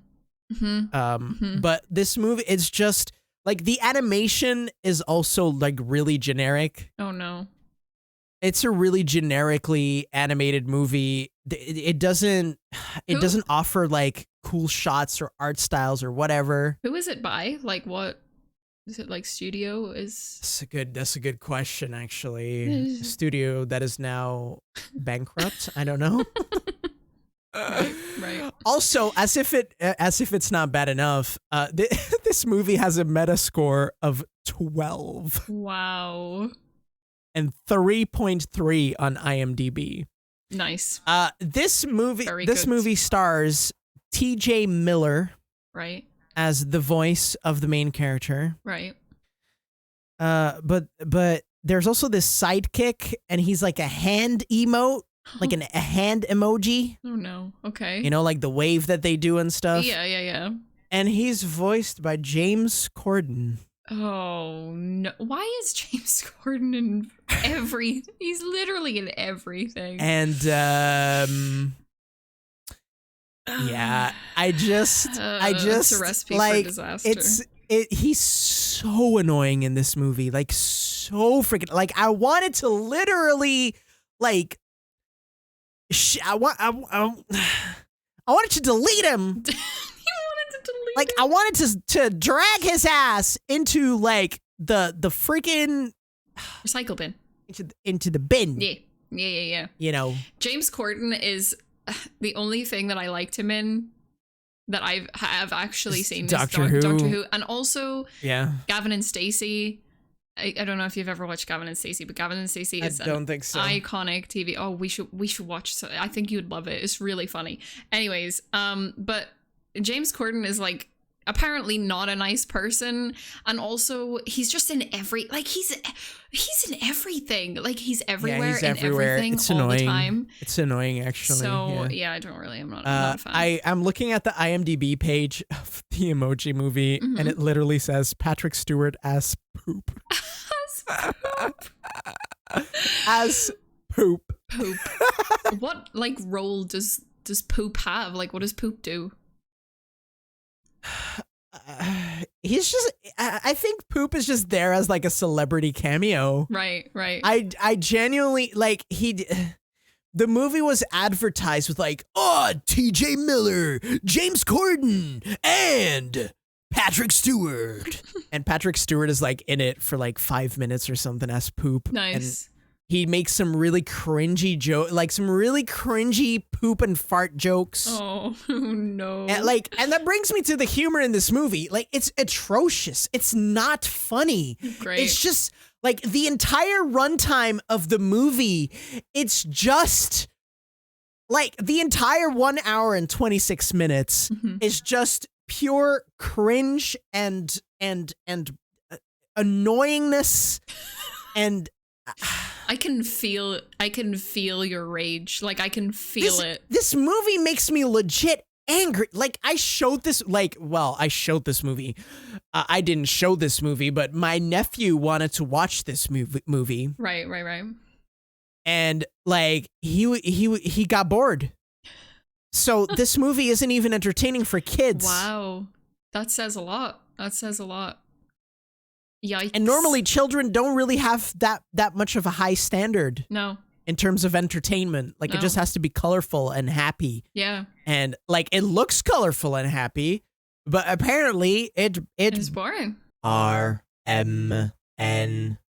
But this movie, it's just like the animation is also like really generic. Oh no. It's a really generically animated movie. It doesn't offer like cool shots or art styles or whatever. Who is it by? Like what is it, like studio is? That's a good question actually. A studio that is now bankrupt. I don't know. Right. Also, as if it's not bad enough, this movie has a Metascore of 12. Wow. And 3.3 on IMDb. Nice. This movie stars T.J. Miller, right, as the voice of the main character, right. But there's also this sidekick, and he's like a hand emote, like a hand emoji. Oh no. Okay. You know, like the wave that they do and stuff. Yeah. And he's voiced by James Corden. Oh no! Why is James Corden in every? He's literally in everything. And yeah, I just it's a recipe like for disaster. He's so annoying in this movie, like so freaking like I wanted to literally like I wanted to delete him. Like I wanted to drag his ass into like the freaking recycle bin, into the bin. Yeah. You know, James Corden is the only thing that I liked him in that I have actually seen. Doctor Who, and also Gavin and Stacey. I don't know if you've ever watched Gavin and Stacey, but Gavin and Stacey is iconic TV. Oh, we should watch. So I think you'd love it. It's really funny. Anyways, but James Corden is like apparently not a nice person, and also he's just in every he's in everything. Like he's everywhere, he's everywhere. Everything it's all annoying. the time. It's annoying actually. So I'm not a fan. I'm looking at the IMDb page of the Emoji Movie, and it literally says Patrick Stewart as poop. As poop. Poop. What like role does poop have? Like what does poop do? He's just I think poop is just there as like a celebrity cameo. Right. I genuinely like the movie was advertised with like, oh, TJ Miller, James Corden, and Patrick Stewart. And Patrick Stewart is like in it for like 5 minutes or something as poop. Nice. And he makes some really cringy some really cringy poop and fart jokes. Oh no! And that brings me to the humor in this movie. Like it's atrocious. It's not funny. Great. It's just like the entire runtime of the movie. It's just like the entire 1 hour and 26 minutes is just pure cringe and annoyingness and. I can feel your rage. Like I can feel it. This movie makes me legit angry. Like I showed this movie. I didn't show this movie, but my nephew wanted to watch this movie. Right. And like he got bored. So this movie isn't even entertaining for kids. Wow. That says a lot. Yikes. And normally children don't really have that much of a high standard. No. In terms of entertainment. Like it just has to be colorful and happy. Yeah. And like it looks colorful and happy, but apparently it's boring. RMN.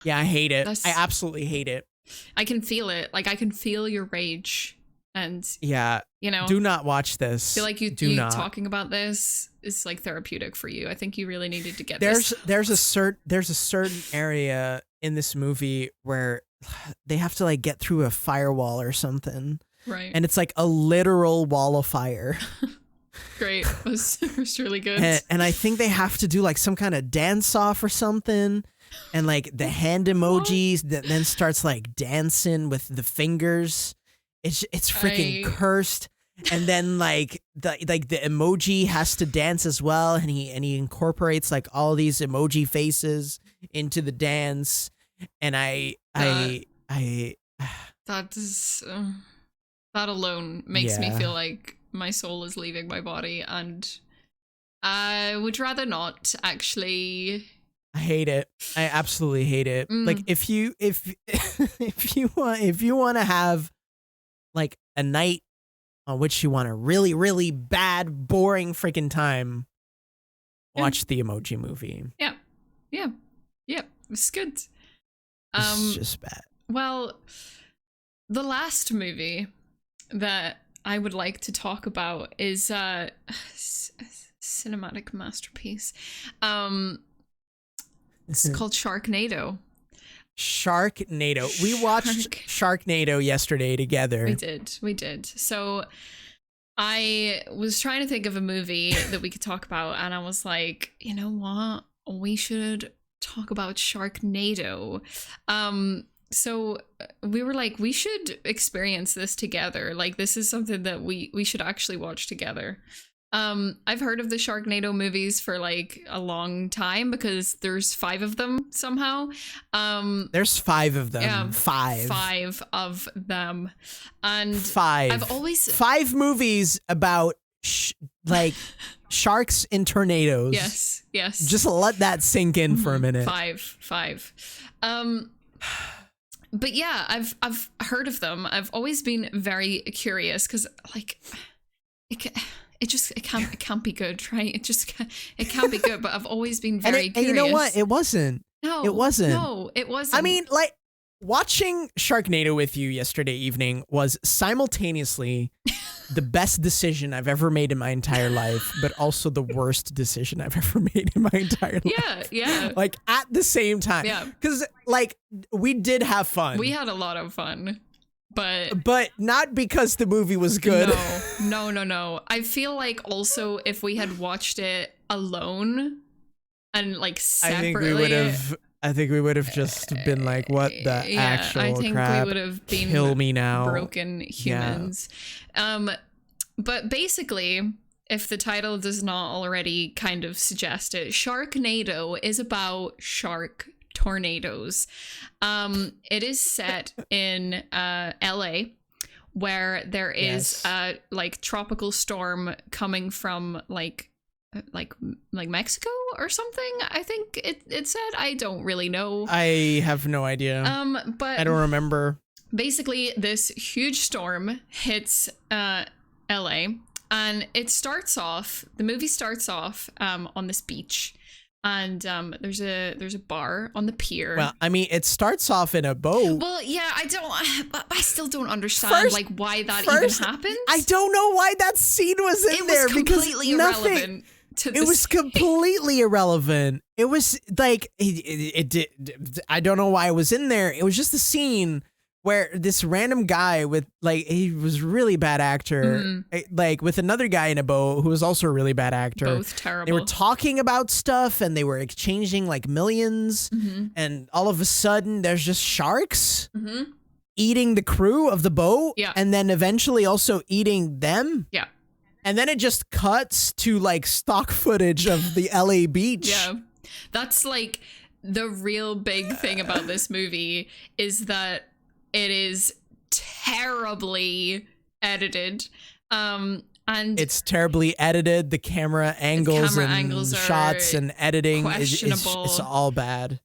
Yeah, I hate it. I absolutely hate it. I can feel it. Like I can feel your rage. And yeah, you know, do not watch this. I feel like you talking about this is like therapeutic for you. I think you really needed to get this. There's a certain area in this movie where they have to like get through a firewall or something. Right. And it's like a literal wall of fire. Great. It was really good. And I think they have to do like some kind of dance off or something. And like the hand emojis that then starts like dancing with the fingers. It's freaking cursed. And then like the emoji has to dance as well, and he incorporates like all these emoji faces into the dance. And that alone makes me feel like my soul is leaving my body, and I would rather not, actually. I hate it. I absolutely hate it. Like if you want to have like a night on which you want a really, really bad, boring freaking time, watch the Emoji Movie. Yeah. It's good. It's just bad. Well, the last movie that I would like to talk about is a cinematic masterpiece. It's called Sharknado. Sharknado. We watched Sharknado yesterday together. We did. So I was trying to think of a movie that we could talk about, and I was like, you know what? We should talk about Sharknado. So we were like, we should experience this together. Like, this is something that we should actually watch together. I've heard of the Sharknado movies for like a long time because there's 5 of them somehow. There's 5 of them. Yeah, 5 of them, and 5. I've always 5 movies about like sharks in tornadoes. Yes. Just let that sink in for a minute. 5. But yeah, I've heard of them. I've always been very curious because like it can't be good, right? It can't be good. But I've always been very curious. And you know what? It wasn't. No, it wasn't. No, it wasn't. I mean, like watching Sharknado with you yesterday evening was simultaneously the best decision I've ever made in my entire life, but also the worst decision I've ever made in my entire life. Yeah. Like at the same time. Yeah. Because like we did have fun. We had a lot of fun. But not because the movie was good. No. I feel like also if we had watched it alone and like separately, I think we would have just been like, what the actual crap? I think we would have been kill me now. Broken humans. Yeah. But basically, if the title does not already kind of suggest it, Sharknado is about shark tornadoes. It is set in LA, where there is a like tropical storm coming from like Mexico or something. I think it said. I don't really know. I have no idea. But I don't remember. Basically, this huge storm hits LA, and the movie starts off on this beach. And there's a bar on the pier. Well, I mean, it starts off in a boat. Well, yeah, I still don't understand like why that even happened. I don't know why that scene was in there because irrelevant to the It was completely irrelevant. It was like it did. I don't know why it was in there. It was just a scene where this random guy with like he was a really bad actor, like with another guy in a boat who was also a really bad actor. Both terrible. They were talking about stuff and they were exchanging like millions, and all of a sudden there's just sharks eating the crew of the boat, and then eventually also eating them. Yeah. And then it just cuts to like stock footage of the LA beach. Yeah. That's like the real big thing about this movie is that it is terribly edited. And it's terribly edited. The camera angles and shots and editing questionable. It's all bad.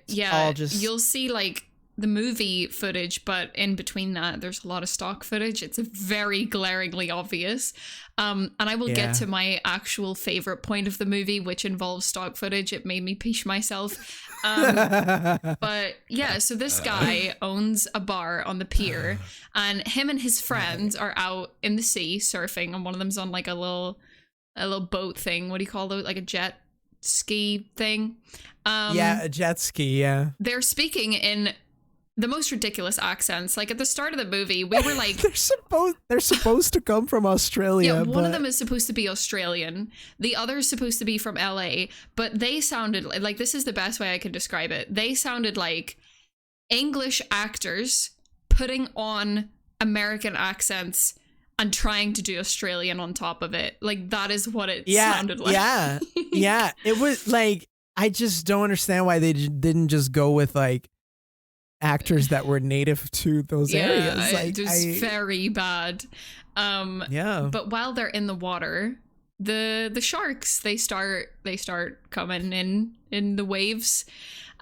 You'll see like the movie footage, but in between that there's a lot of stock footage. It's very glaringly obvious. And I will get to my actual favorite point of the movie, which involves stock footage. It made me pish myself. But yeah, so this guy owns a bar on the pier, and him and his friends are out in the sea surfing, and one of them's on like a little boat thing. What do you call those? Like a jet ski thing? A jet ski, yeah. They're speaking in the most ridiculous accents. Like at the start of the movie, we were like, they're supposed to come from Australia. Yeah, one of them is supposed to be Australian. The other is supposed to be from LA. But they sounded like this is the best way I can describe it. They sounded like English actors putting on American accents and trying to do Australian on top of it. Like, that is what it sounded like. Yeah. It was like, I just don't understand why they didn't just go with like actors that were native to those areas. Like, it was very bad. But while they're in the water, the sharks, they start coming in the waves.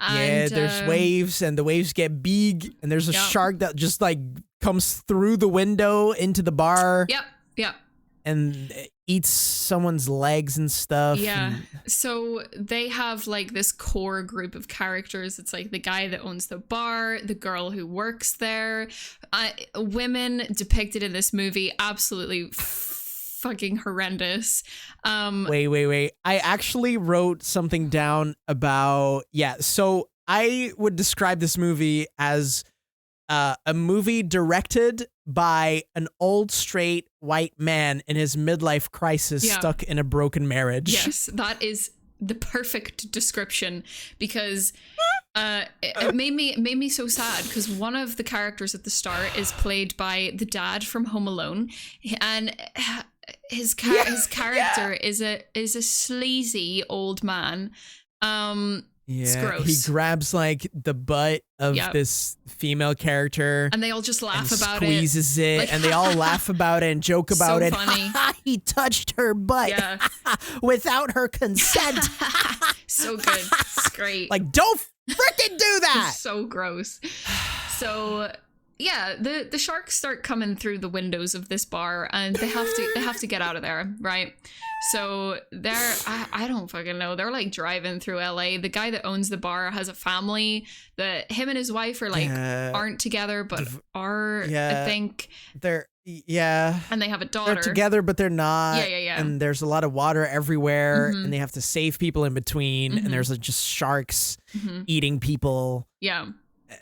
And, there's waves, and the waves get big, and there's a shark that just like comes through the window into the bar. Yep. And eats someone's legs and stuff. Yeah. So they have like this core group of characters. It's like the guy that owns the bar, the girl who works there. Women depicted in this movie, absolutely fucking horrendous. Wait. I actually wrote something down about, so I would describe this movie as a movie directed by an old straight white man in his midlife crisis stuck in a broken marriage. Yes, that is the perfect description, because it made me so sad, because one of the characters at the start is played by the dad from Home Alone, and his character is a sleazy old man. It's gross. He grabs like the butt of this female character, and they all just laugh about squeezes it, like, and they all laugh about it and joke about it. Funny. He touched her butt without her consent. So good. It's great. Like, don't freaking do that. So gross. So yeah, the sharks start coming through the windows of this bar, and they have to get out of there, right? So they're, I don't fucking know. They're like driving through LA. The guy that owns the bar has a family that him and his wife are like aren't together, but are, I think. They're, and they have a daughter. They're together, but they're not. Yeah. And there's a lot of water everywhere, and they have to save people in between, and there's like just sharks eating people. Yeah.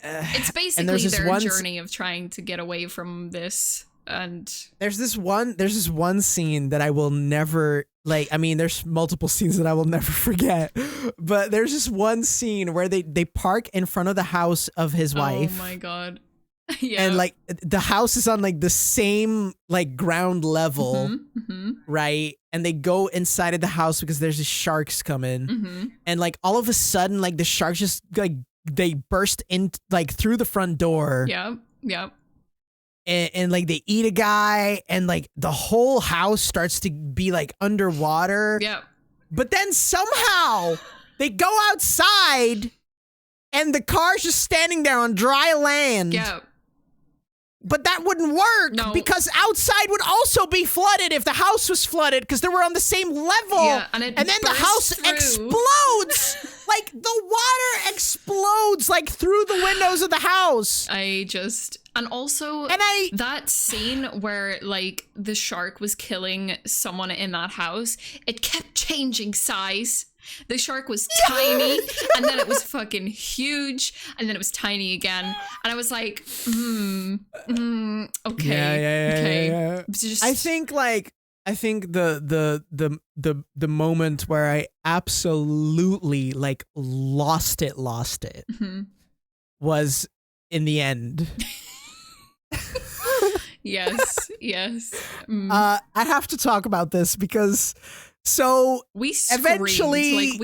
It's basically their journey of trying to get away from this. And there's this one scene that I will never, like, I mean, there's multiple scenes that I will never forget, but there's this one scene where they park in front of the house of his wife. Oh my God. Yeah. And like the house is on like the same like ground level, right? And they go inside of the house because there's these sharks coming, and like all of a sudden, like the sharks just like they burst in like through the front door. Yep. And like they eat a guy, and like the whole house starts to be like underwater. Yep. But then somehow they go outside, and the car's just standing there on dry land. Yep. But that wouldn't work because outside would also be flooded if the house was flooded, because they were on the same level. Yeah, and then the house explodes. Like the water explodes like through the windows of the house. That scene where like the shark was killing someone in that house, it kept changing size. The shark was tiny, and then it was fucking huge, and then it was tiny again. And I was like, okay. Yeah. Just, I think the moment where I absolutely like lost it was in the end. Yes. I have to talk about this because we shrieked.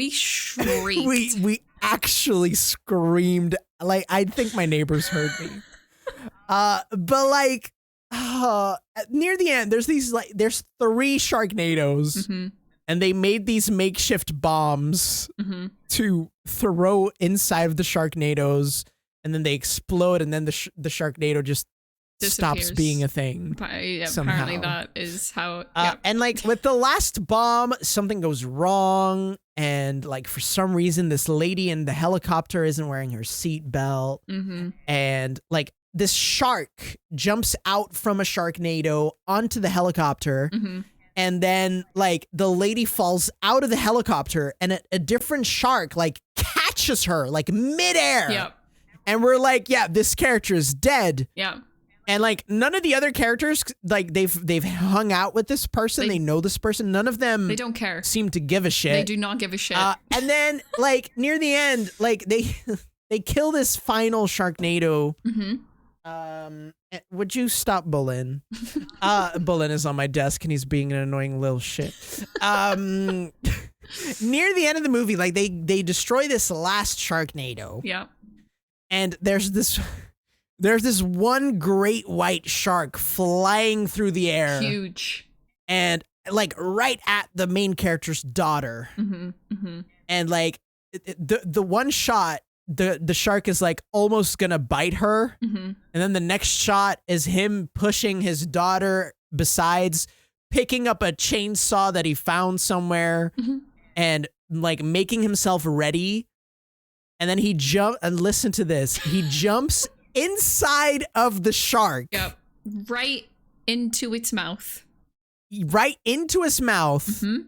we actually screamed. Like, I think my neighbors heard me. But like near the end, there's 3 sharknadoes, and they made these makeshift bombs to throw inside of the sharknadoes, and then they explode, and then the sharknado just stops being a thing. Apparently that is how. And like with the last bomb, something goes wrong, and like for some reason, this lady in the helicopter isn't wearing her seatbelt, and like this shark jumps out from a sharknado onto the helicopter. And then like the lady falls out of the helicopter, and a different shark like catches her like midair. Yep. And we're like, yeah, this character is dead. Yeah. And like none of the other characters, like they've hung out with this person, they know this person. None of them, they don't care, seem to give a shit. They do not give a shit. And then like near the end, like they kill this final sharknado. Would you stop Bullen? Bullen is on my desk and he's being an annoying little shit. Near the end of the movie, like they destroy this last sharknado. Yeah. And there's this one great white shark flying through the air. Huge. And like right at the main character's daughter. Mm-hmm, mm-hmm. And like the one shot, the shark is like almost gonna bite her. Mm-hmm. And then the next shot is him pushing his daughter besides picking up a chainsaw that he found somewhere and like making himself ready. And then he listen to this. He jumps inside of the shark. Yep. Right into its mouth. Right into his mouth. Mm-hmm.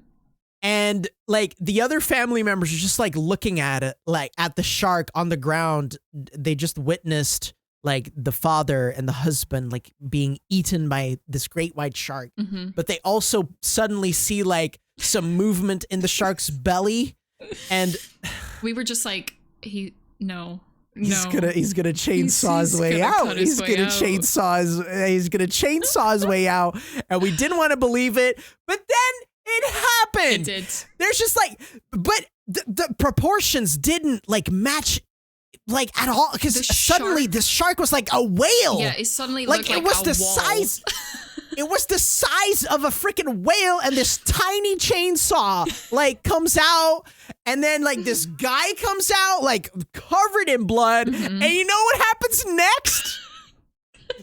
And like the other family members are just like looking at it, like at the shark on the ground. They just witnessed like the father and the husband like being eaten by this great white shark. Mm-hmm. But they also suddenly see like some movement in the shark's belly. And we were just like, he's gonna chainsaw his way out. He's gonna chainsaw his way out. And we didn't want to believe it, but then it happened. It did. There's just like, but the proportions didn't like match like at all, because suddenly this shark was like a whale. Yeah, it suddenly looked like it was the size. It was the size of a freaking whale, and this tiny chainsaw like comes out, and then like this guy comes out like covered in blood, and you know what happens next?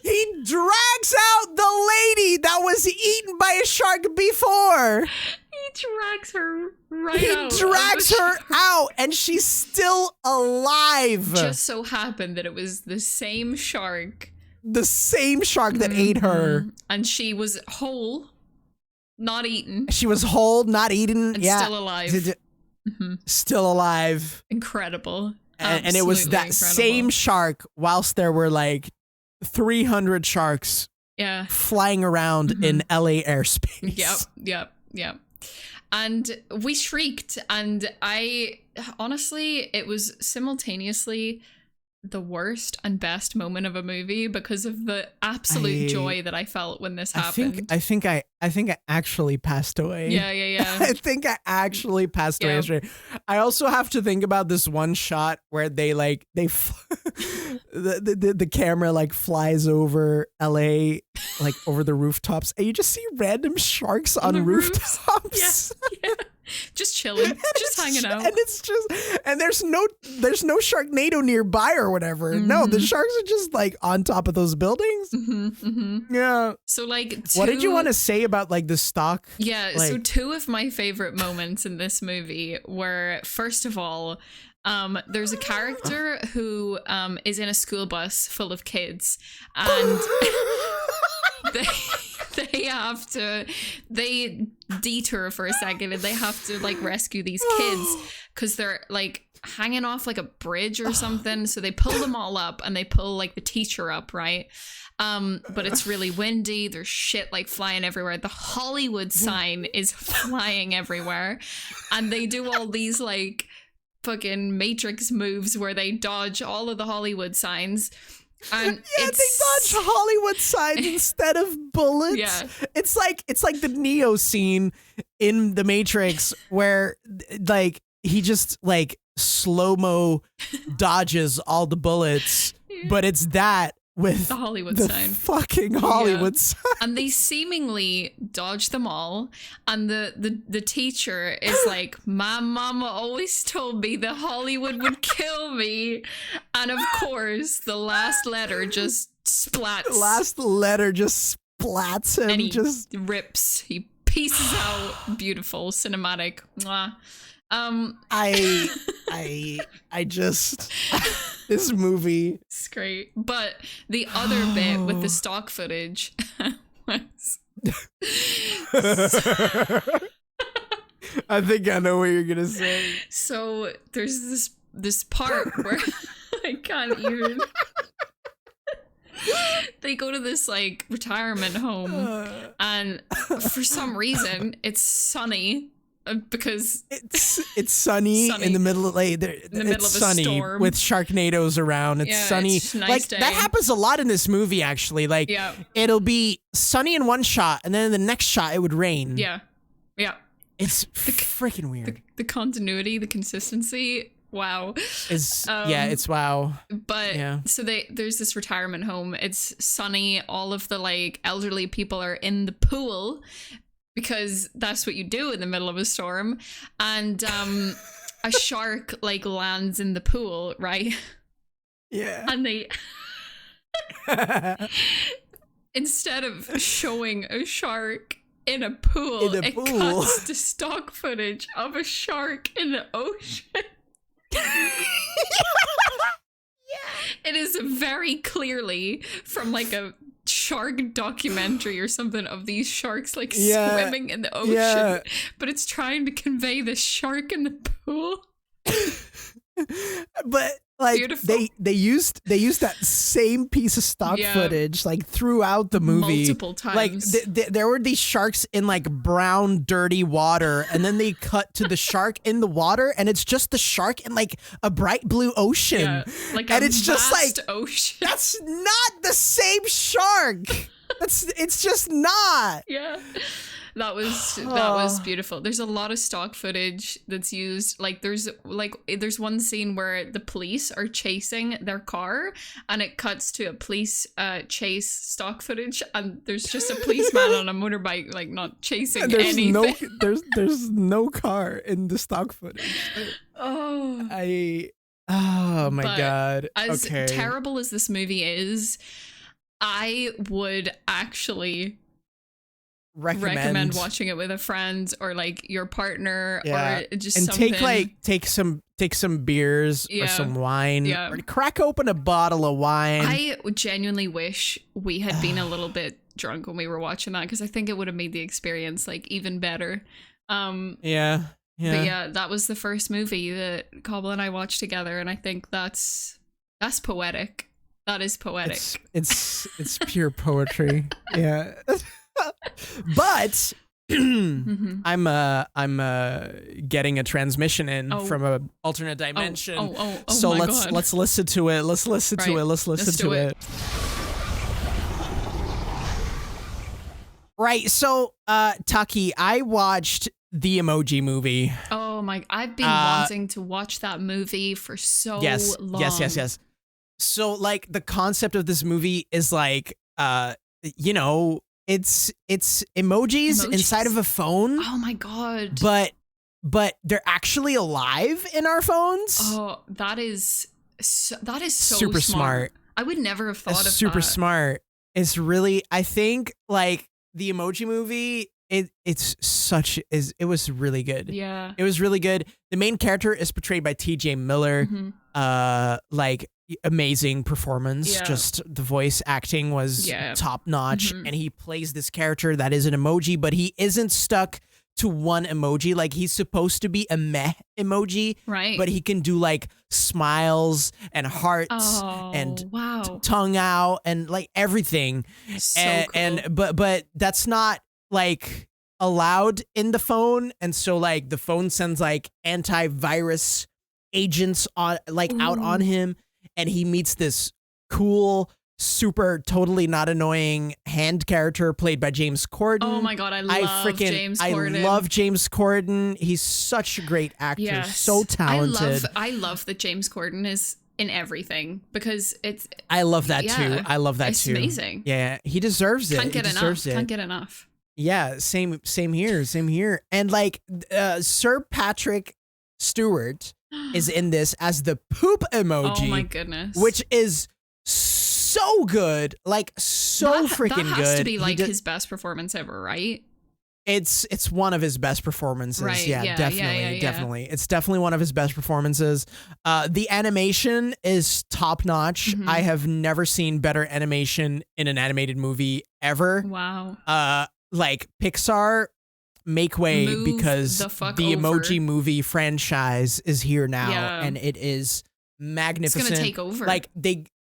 He drags out the lady that was eaten by a shark before. He drags her out. He drags her out, and she's still alive. Just so happened that it was the same shark. The same shark that ate her. And she was whole, not eaten. She was whole, not eaten. And still alive. Still alive. Incredible. And it was that same shark, whilst there were like 300 sharks flying around in LA airspace. Yep. And we shrieked, and honestly, it was simultaneously the worst and best moment of a movie because of the absolute joy that I felt when this happened. I think I actually passed away. Yeah. I think I actually passed away yesterday. I also have to think about this one shot where the camera like flies over LA, like over the rooftops, and you just see random sharks on rooftops. Yeah. Just chilling, just hanging out. And it's just, and there's no sharknado nearby or whatever. No, the sharks are just like on top of those buildings. Yeah. So like, what did you want to say about like the stock? Yeah. Like, so two of my favorite moments in this movie were, first of all, there's a character who is in a school bus full of kids, and they detour for a second, and they have to like rescue these kids because they're like hanging off like a bridge or something. So they pull them all up, and they pull like the teacher up, right? But it's really windy. There's shit like flying everywhere. The Hollywood sign is flying everywhere, and they do all these like fucking Matrix moves where they dodge all of the Hollywood signs. And they dodge Hollywood signs instead of bullets. Yeah. It's like the Neo scene in the Matrix where like he just like slow-mo dodges all the bullets, but it's that with the Hollywood sign. Fucking Hollywood sign. And they seemingly dodge them all. And the teacher is like, my mama always told me that Hollywood would kill me. And of course, the last letter just splats. The last letter just splats him. And he just rips. He pieces out. Beautiful. Cinematic. Mwah. I just this movie. It's great. But the other bit with the stock footage was I think I know what you're gonna say. So there's this part where I can't even. They go to this like retirement home, and for some reason it's sunny because it's sunny in the middle of it's sunny storm with sharknadoes around. It's sunny. It's nice like day. That happens a lot in this movie actually. Like it'll be sunny in one shot and then in the next shot it would rain. Yeah. It's freaking weird. The continuity, the consistency. Wow. It's wow. But so there's this retirement home. It's sunny. All of the like elderly people are in the pool because that's what you do in the middle of a storm. And a shark like lands in the pool, right? Yeah. And they instead of showing a shark in a pool, it cuts to stock footage of a shark in the ocean. It is very clearly from like a shark documentary or something of these sharks like swimming in the ocean, but it's trying to convey the shark in the pool. But like beautiful. they used that same piece of stock footage like throughout the movie multiple times. Like there were these sharks in like brown dirty water, and then they cut to the shark in the water, and it's just the shark in like a bright blue ocean, like and it's just like ocean. That's not the same shark. It's just not. Yeah. That was beautiful. There's a lot of stock footage that's used. Like there's one scene where the police are chasing their car, and it cuts to a police chase stock footage, and there's just a policeman on a motorbike, like not chasing anything. There's no car in the stock footage. Oh my God. As terrible as this movie is, I would actually recommend watching it with a friend or like your partner or just and something. take some beers or some wine or crack open a bottle of wine. I genuinely wish we had been a little bit drunk when we were watching that, because I think it would have made the experience like even better. But that was the first movie that Cobble and I watched together, and I think that's poetic. That is poetic. It's pure poetry. Yeah. But I'm getting a transmission in from a alternate dimension. So let's listen to it. Let's listen to it. Right. So Taki, I watched the Emoji Movie. Oh my! I've been wanting to watch that movie for so long. Yes. So like the concept of this movie is like it's emojis inside of a phone. Oh my God. But they're actually alive in our phones. Oh, that is so super smart. I would never have thought of super that. Smart. It's really, I think like the Emoji Movie, it was really good. Yeah. It was really good. The main character is portrayed by TJ Miller. Like amazing performance. Just the voice acting was top notch, and he plays this character that is an emoji, but he isn't stuck to one emoji. Like he's supposed to be a meh emoji, right? But he can do like smiles and hearts and tongue out and like everything. So cool. But that's not like allowed in the phone, and so like the phone sends like antivirus agents on out on him, and he meets this cool, super totally not annoying hand character played by James Corden. Oh my God, I love James Corden. I love James Corden. He's such a great actor, so talented. I love that James Corden is in everything, because it's I love that too. I love that it's too. Amazing. Yeah, he deserves it. Can't get enough. Yeah, same here. And like Sir Patrick Stewart is in this as the poop emoji. Oh my goodness. Which is so good. Like so freaking good. That has to be like his best performance ever, right? It's one of his best performances. Right. Yeah, definitely. It's definitely one of his best performances. The animation is top notch. I have never seen better animation in an animated movie ever. Wow. Like Pixar, make way, because the Emoji Movie franchise is here now, and it is magnificent. It's gonna take over. Like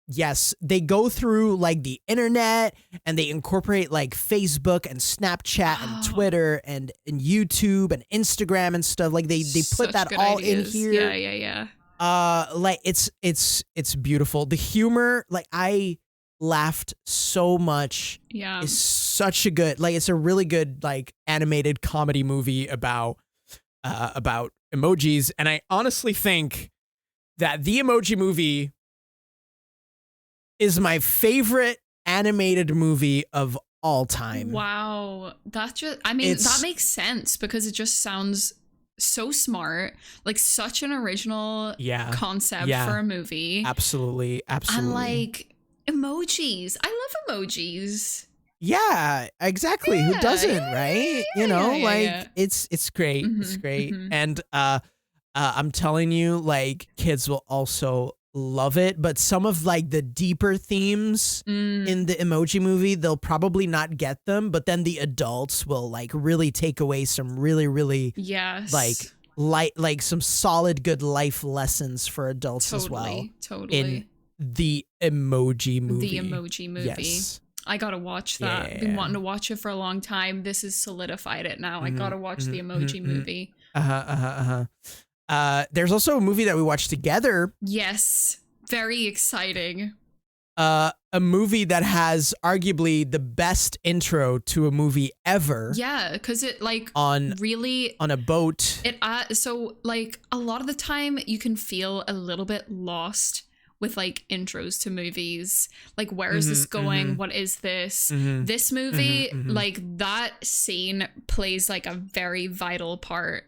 yes, they go through like the internet and they incorporate like Facebook and Snapchat and Twitter and YouTube and Instagram and stuff. Like they put that all ideas. in here. Yeah. Like it's beautiful. The humor, like I laughed so much. Yeah. It's such a good, like it's a really good like animated comedy movie about emojis. And I honestly think that the Emoji Movie is my favorite animated movie of all time. Wow. That makes sense because it just sounds so smart, like such an original concept for a movie. Absolutely. And like emojis. I love emojis. Yeah, exactly. Who doesn't, right? It's great. Mm-hmm, it's great. Mm-hmm. And I'm telling you, like kids will also love it, but some of like the deeper themes in the Emoji Movie, they'll probably not get them, but then the adults will like really take away some really like some solid good life lessons for adults as well. Totally. In the Emoji Movie. The Emoji Movie. Yes. I gotta watch that. I've been wanting to watch it for a long time. This has solidified it now. I gotta watch the Emoji Movie. There's also a movie that we watched together. Yes. Very exciting. A movie that has arguably the best intro to a movie ever. Yeah, because it like on a boat. So like a lot of the time you can feel a little bit lost with like intros to movies, like where is this going? What is this? This movie, like that scene plays like a very vital part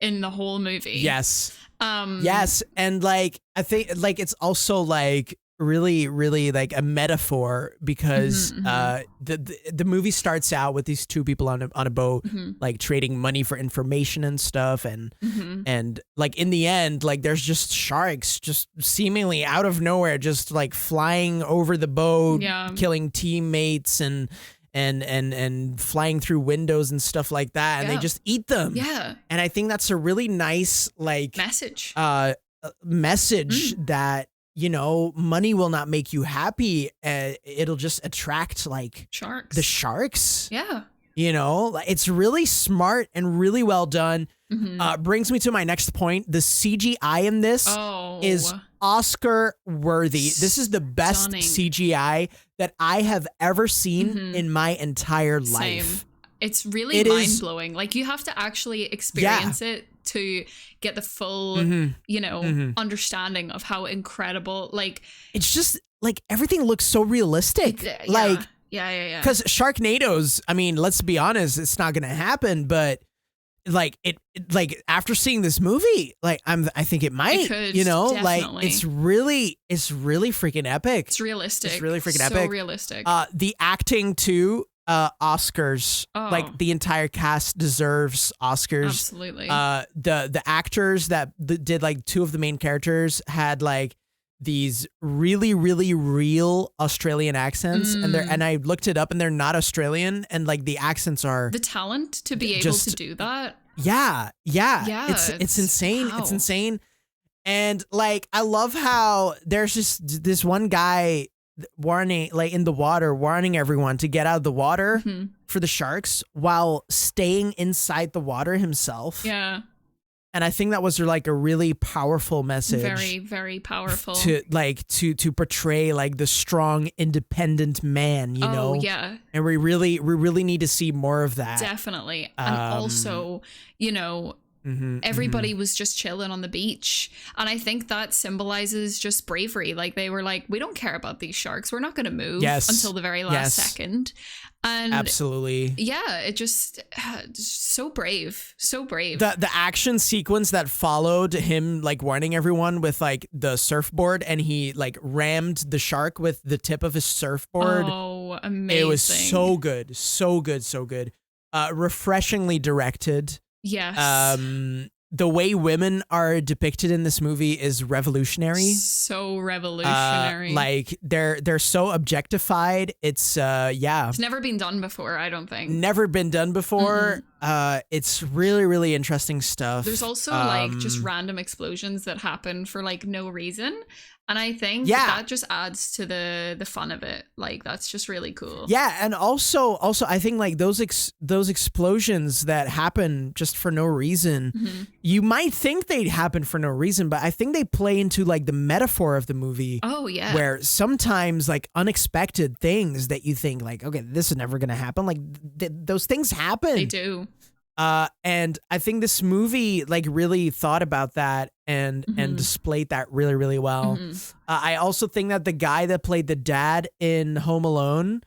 in the whole movie. Yes. Yes, and like I think like it's also like really like a metaphor because the movie starts out with these two people on a boat like trading money for information and stuff and like in the end like there's just sharks just seemingly out of nowhere just like flying over the boat, killing teammates and flying through windows and stuff like that and they just eat them. And I think that's a really nice like message that money will not make you happy. It'll just attract like the sharks. It's really smart and really well done. Brings me to my next point. The CGI in this is Oscar worthy. This is the best CGI that I have ever seen in my entire life. It's really mind-blowing. Like you have to actually experience it to get the full, understanding of how incredible, like it's just like everything looks so realistic. Like, because Sharknadoes, I mean, let's be honest, it's not going to happen, but like it like after seeing this movie, like I think it might, definitely. Like it's really freaking epic. It's realistic. It's really freaking epic. So realistic. The acting too, Oscars. Like the entire cast deserves Oscars. Absolutely. The actors that did like two of the main characters had like these really real Australian accents and I looked it up and they're not Australian and like the accents are the talent to be able to do that. Yeah. It's insane. Wow. It's insane. And like I love how there's just this one guy warning like in the water warning everyone to get out of the water for the sharks while staying inside the water himself. And I think that was like a really powerful message. Very, very powerful. To portray like the strong, independent man, you know? Yeah. And we really need to see more of that. Definitely. And also, everybody was just chilling on the beach. And I think that symbolizes just bravery. Like they were like, we don't care about these sharks. We're not going to move until the very last second. And absolutely. Yeah, it just so brave. So brave. The action sequence that followed him like warning everyone with like the surfboard and he like rammed the shark with the tip of his surfboard. Oh, amazing. It was so good. So good. Refreshingly directed. Yes. The way women are depicted in this movie is revolutionary. So revolutionary. Like they're so objectified. It's It's never been done before, I don't think. Never been done before. It's really, really interesting stuff. There's also like just random explosions that happen for like no reason. And I think that just adds to the fun of it. Like, that's just really cool. Yeah, and also I think like those explosions that happen just for no reason, you might think they'd happen for no reason, but I think they play into like the metaphor of the movie. Oh, yeah. Where sometimes like unexpected things that you think like, okay, this is never going to happen. Like those things happen. They do. And I think this movie like really thought about that and displayed that really, really well. I also think that the guy that played the dad in Home Alone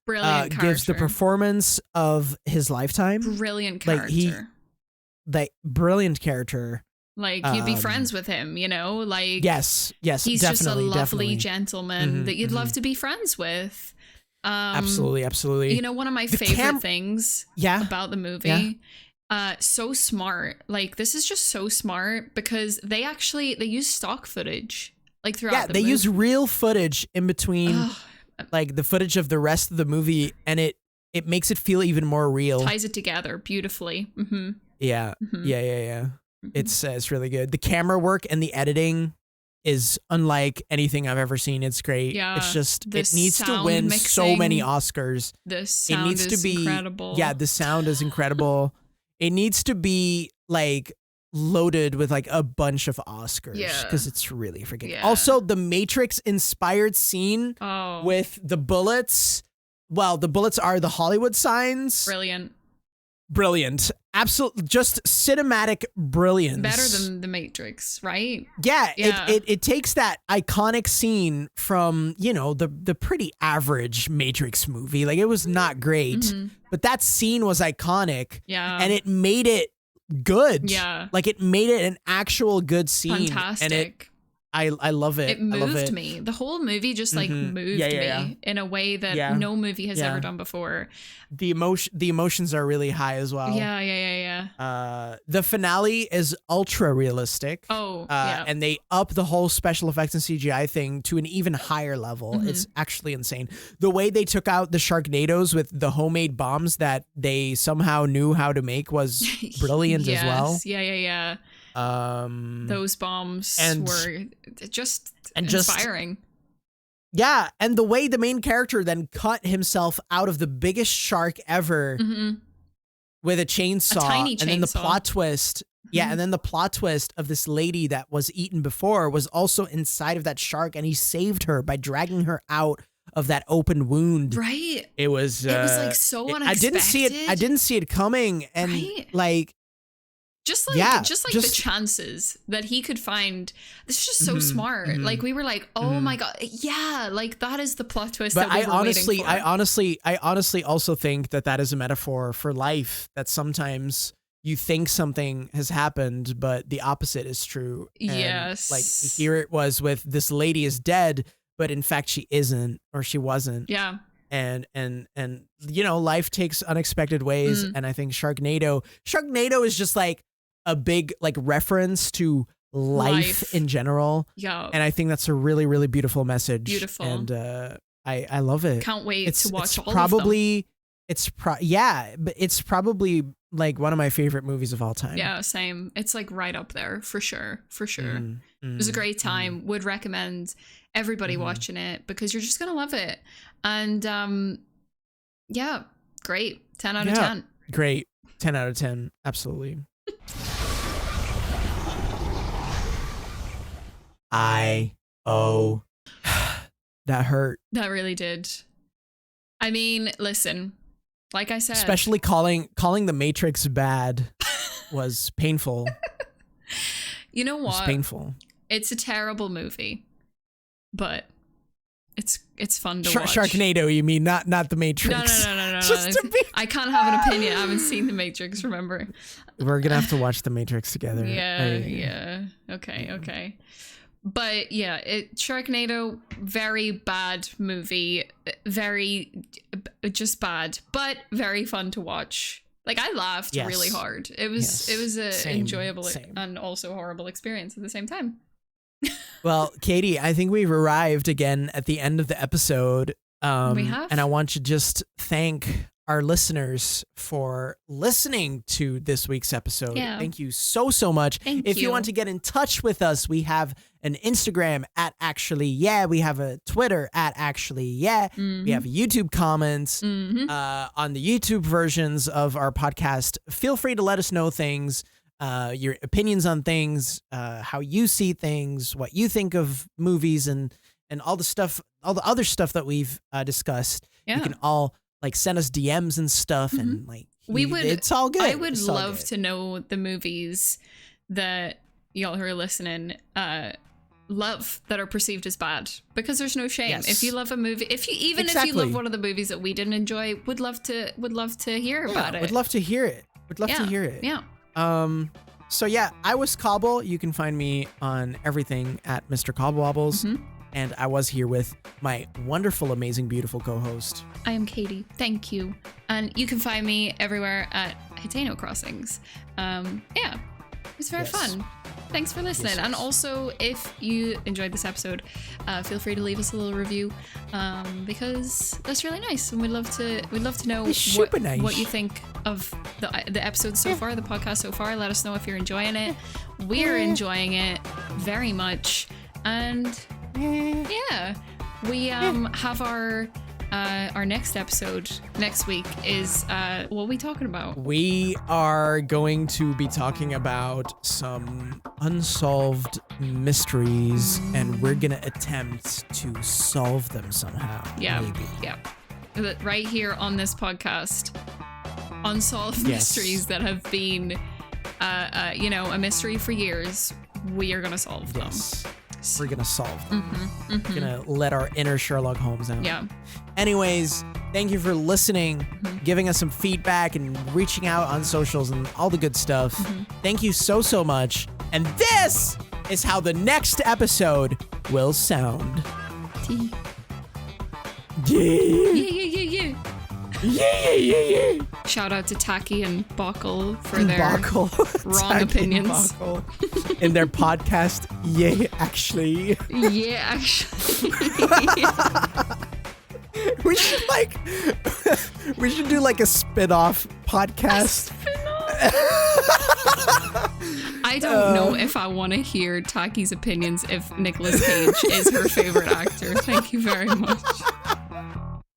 gives the performance of his lifetime. Brilliant character. Brilliant character. Like, you'd be friends with him, you know? Like, yes, he's just a lovely gentleman that you'd love to be friends with. Absolutely. You know, one of my favorite things about the movie, so smart. Like, this is just so smart because they use stock footage like throughout the movie. They use real footage in between like the footage of the rest of the movie, and it makes it feel even more real. Ties it together beautifully. Yeah. It's really good. The camera work and the editing is unlike anything I've ever seen. It's great. Yeah, it's just, it needs to win so many Oscars. The sound is incredible. Yeah, the sound is incredible. It needs to be like loaded with like a bunch of Oscars because it's really freaking. Yeah. Also, the Matrix inspired scene with the bullets. Well, the bullets are the Hollywood signs. Brilliant. Absolute, just cinematic brilliance. Better than The Matrix, right? Yeah. It takes that iconic scene from, you know, the pretty average Matrix movie. Like, it was not great, but that scene was iconic. Yeah. And it made it good. Yeah. Like, it made it an actual good scene. Fantastic. And I love it. It moved me. The whole movie just like moved me in a way that no movie has ever done before. The emotions are really high as well. Yeah. The finale is ultra realistic. And they up the whole special effects and CGI thing to an even higher level. It's actually insane. The way they took out the sharknados with the homemade bombs that they somehow knew how to make was brilliant as well. Yeah. Those bombs were just inspiring. Yeah, and the way the main character then cut himself out of the biggest shark ever with a chainsaw, tiny chainsaw. And then the plot twist. Yeah, and then the plot twist of this lady that was eaten before was also inside of that shark, and he saved her by dragging her out of that open wound. Right. It was like so unexpected. I didn't see it coming, and like. Just the chances that he could find. This is just so smart. Like, we were like, oh my God. Yeah. Like, that is the plot twist that we were waiting for. I honestly also think that is a metaphor for life, that sometimes you think something has happened, but the opposite is true. And yes. like, here it was with this lady is dead, but in fact she isn't, or she wasn't. Yeah. And you know, life takes unexpected ways. And I think Sharknado is just like a big like reference to life in general. Yeah. And I think that's a really, really beautiful message. Beautiful. And I love it. Can't wait to watch all probably, of them. But it's probably like one of my favorite movies of all time. Yeah, same. It's like right up there for sure. It was a great time. Would recommend everybody watching it because you're just going to love it. And yeah, great. 10 out of 10. Great. 10 out of 10. Absolutely. That hurt. That really did. I mean, listen, like I said, especially calling The Matrix bad was painful. You know what? It's painful. It's a terrible movie, but it's fun to watch. Sharknado, you mean, not The Matrix? No. I can't have an opinion. I haven't seen The Matrix, remember? We're gonna have to watch The Matrix together. Yeah. Okay. But yeah, Sharknado, very bad movie, very just bad, but very fun to watch. Like, I laughed really hard. It was a enjoyable and also horrible experience at the same time. Well, Katie, I think we've arrived again at the end of the episode. We have, and I want to just thank our listeners for listening to this week's episode. Yeah. Thank you so much. If you want to get in touch with us, we have an Instagram at Ackshully. Yeah, we have a Twitter at Ackshully. Yeah, we have YouTube comments on the YouTube versions of our podcast. Feel free to let us know things, your opinions on things, how you see things, what you think of movies, and all the stuff, all the other stuff that we've discussed. You can all send us DMs and stuff, and it's all good. I would love to know the movies that y'all who are listening love that are perceived as bad, because there's no shame. If you love a movie, if you love one of the movies that we didn't enjoy, would love to hear about it. Would love to hear it. Yeah. So yeah, I was Cobble. You can find me on everything at Mr. Cobble Wobbles. And I was here with my wonderful, amazing, beautiful co-host. I am Katie. Thank you. And you can find me everywhere at Hitano Crossings. It was very fun. Thanks for listening. Yes. And also, if you enjoyed this episode, feel free to leave us a little review, because that's really nice, and we'd love to know what you think of the episode so far, the podcast so far. Let us know if you're enjoying it. We're enjoying it very much, and we have our next episode next week is what are we talking about? We are going to be talking about some unsolved mysteries, and we're gonna attempt to solve them somehow. Maybe. Right here on this podcast, unsolved mysteries that have been a mystery for years. We are gonna solve them. We're gonna solve them. We're gonna let our inner Sherlock Holmes out. Yeah. Anyways, thank you for listening, giving us some feedback, and reaching out on socials and all the good stuff. Thank you so much. And this is how the next episode will sound. Yeah. Shout out to Taki and Buckle for their wrong opinions in their podcast. Actually. we should do a spin-off podcast. I don't know if I want to hear Taki's opinions if Nicolas Cage is her favorite actor. Thank you very much.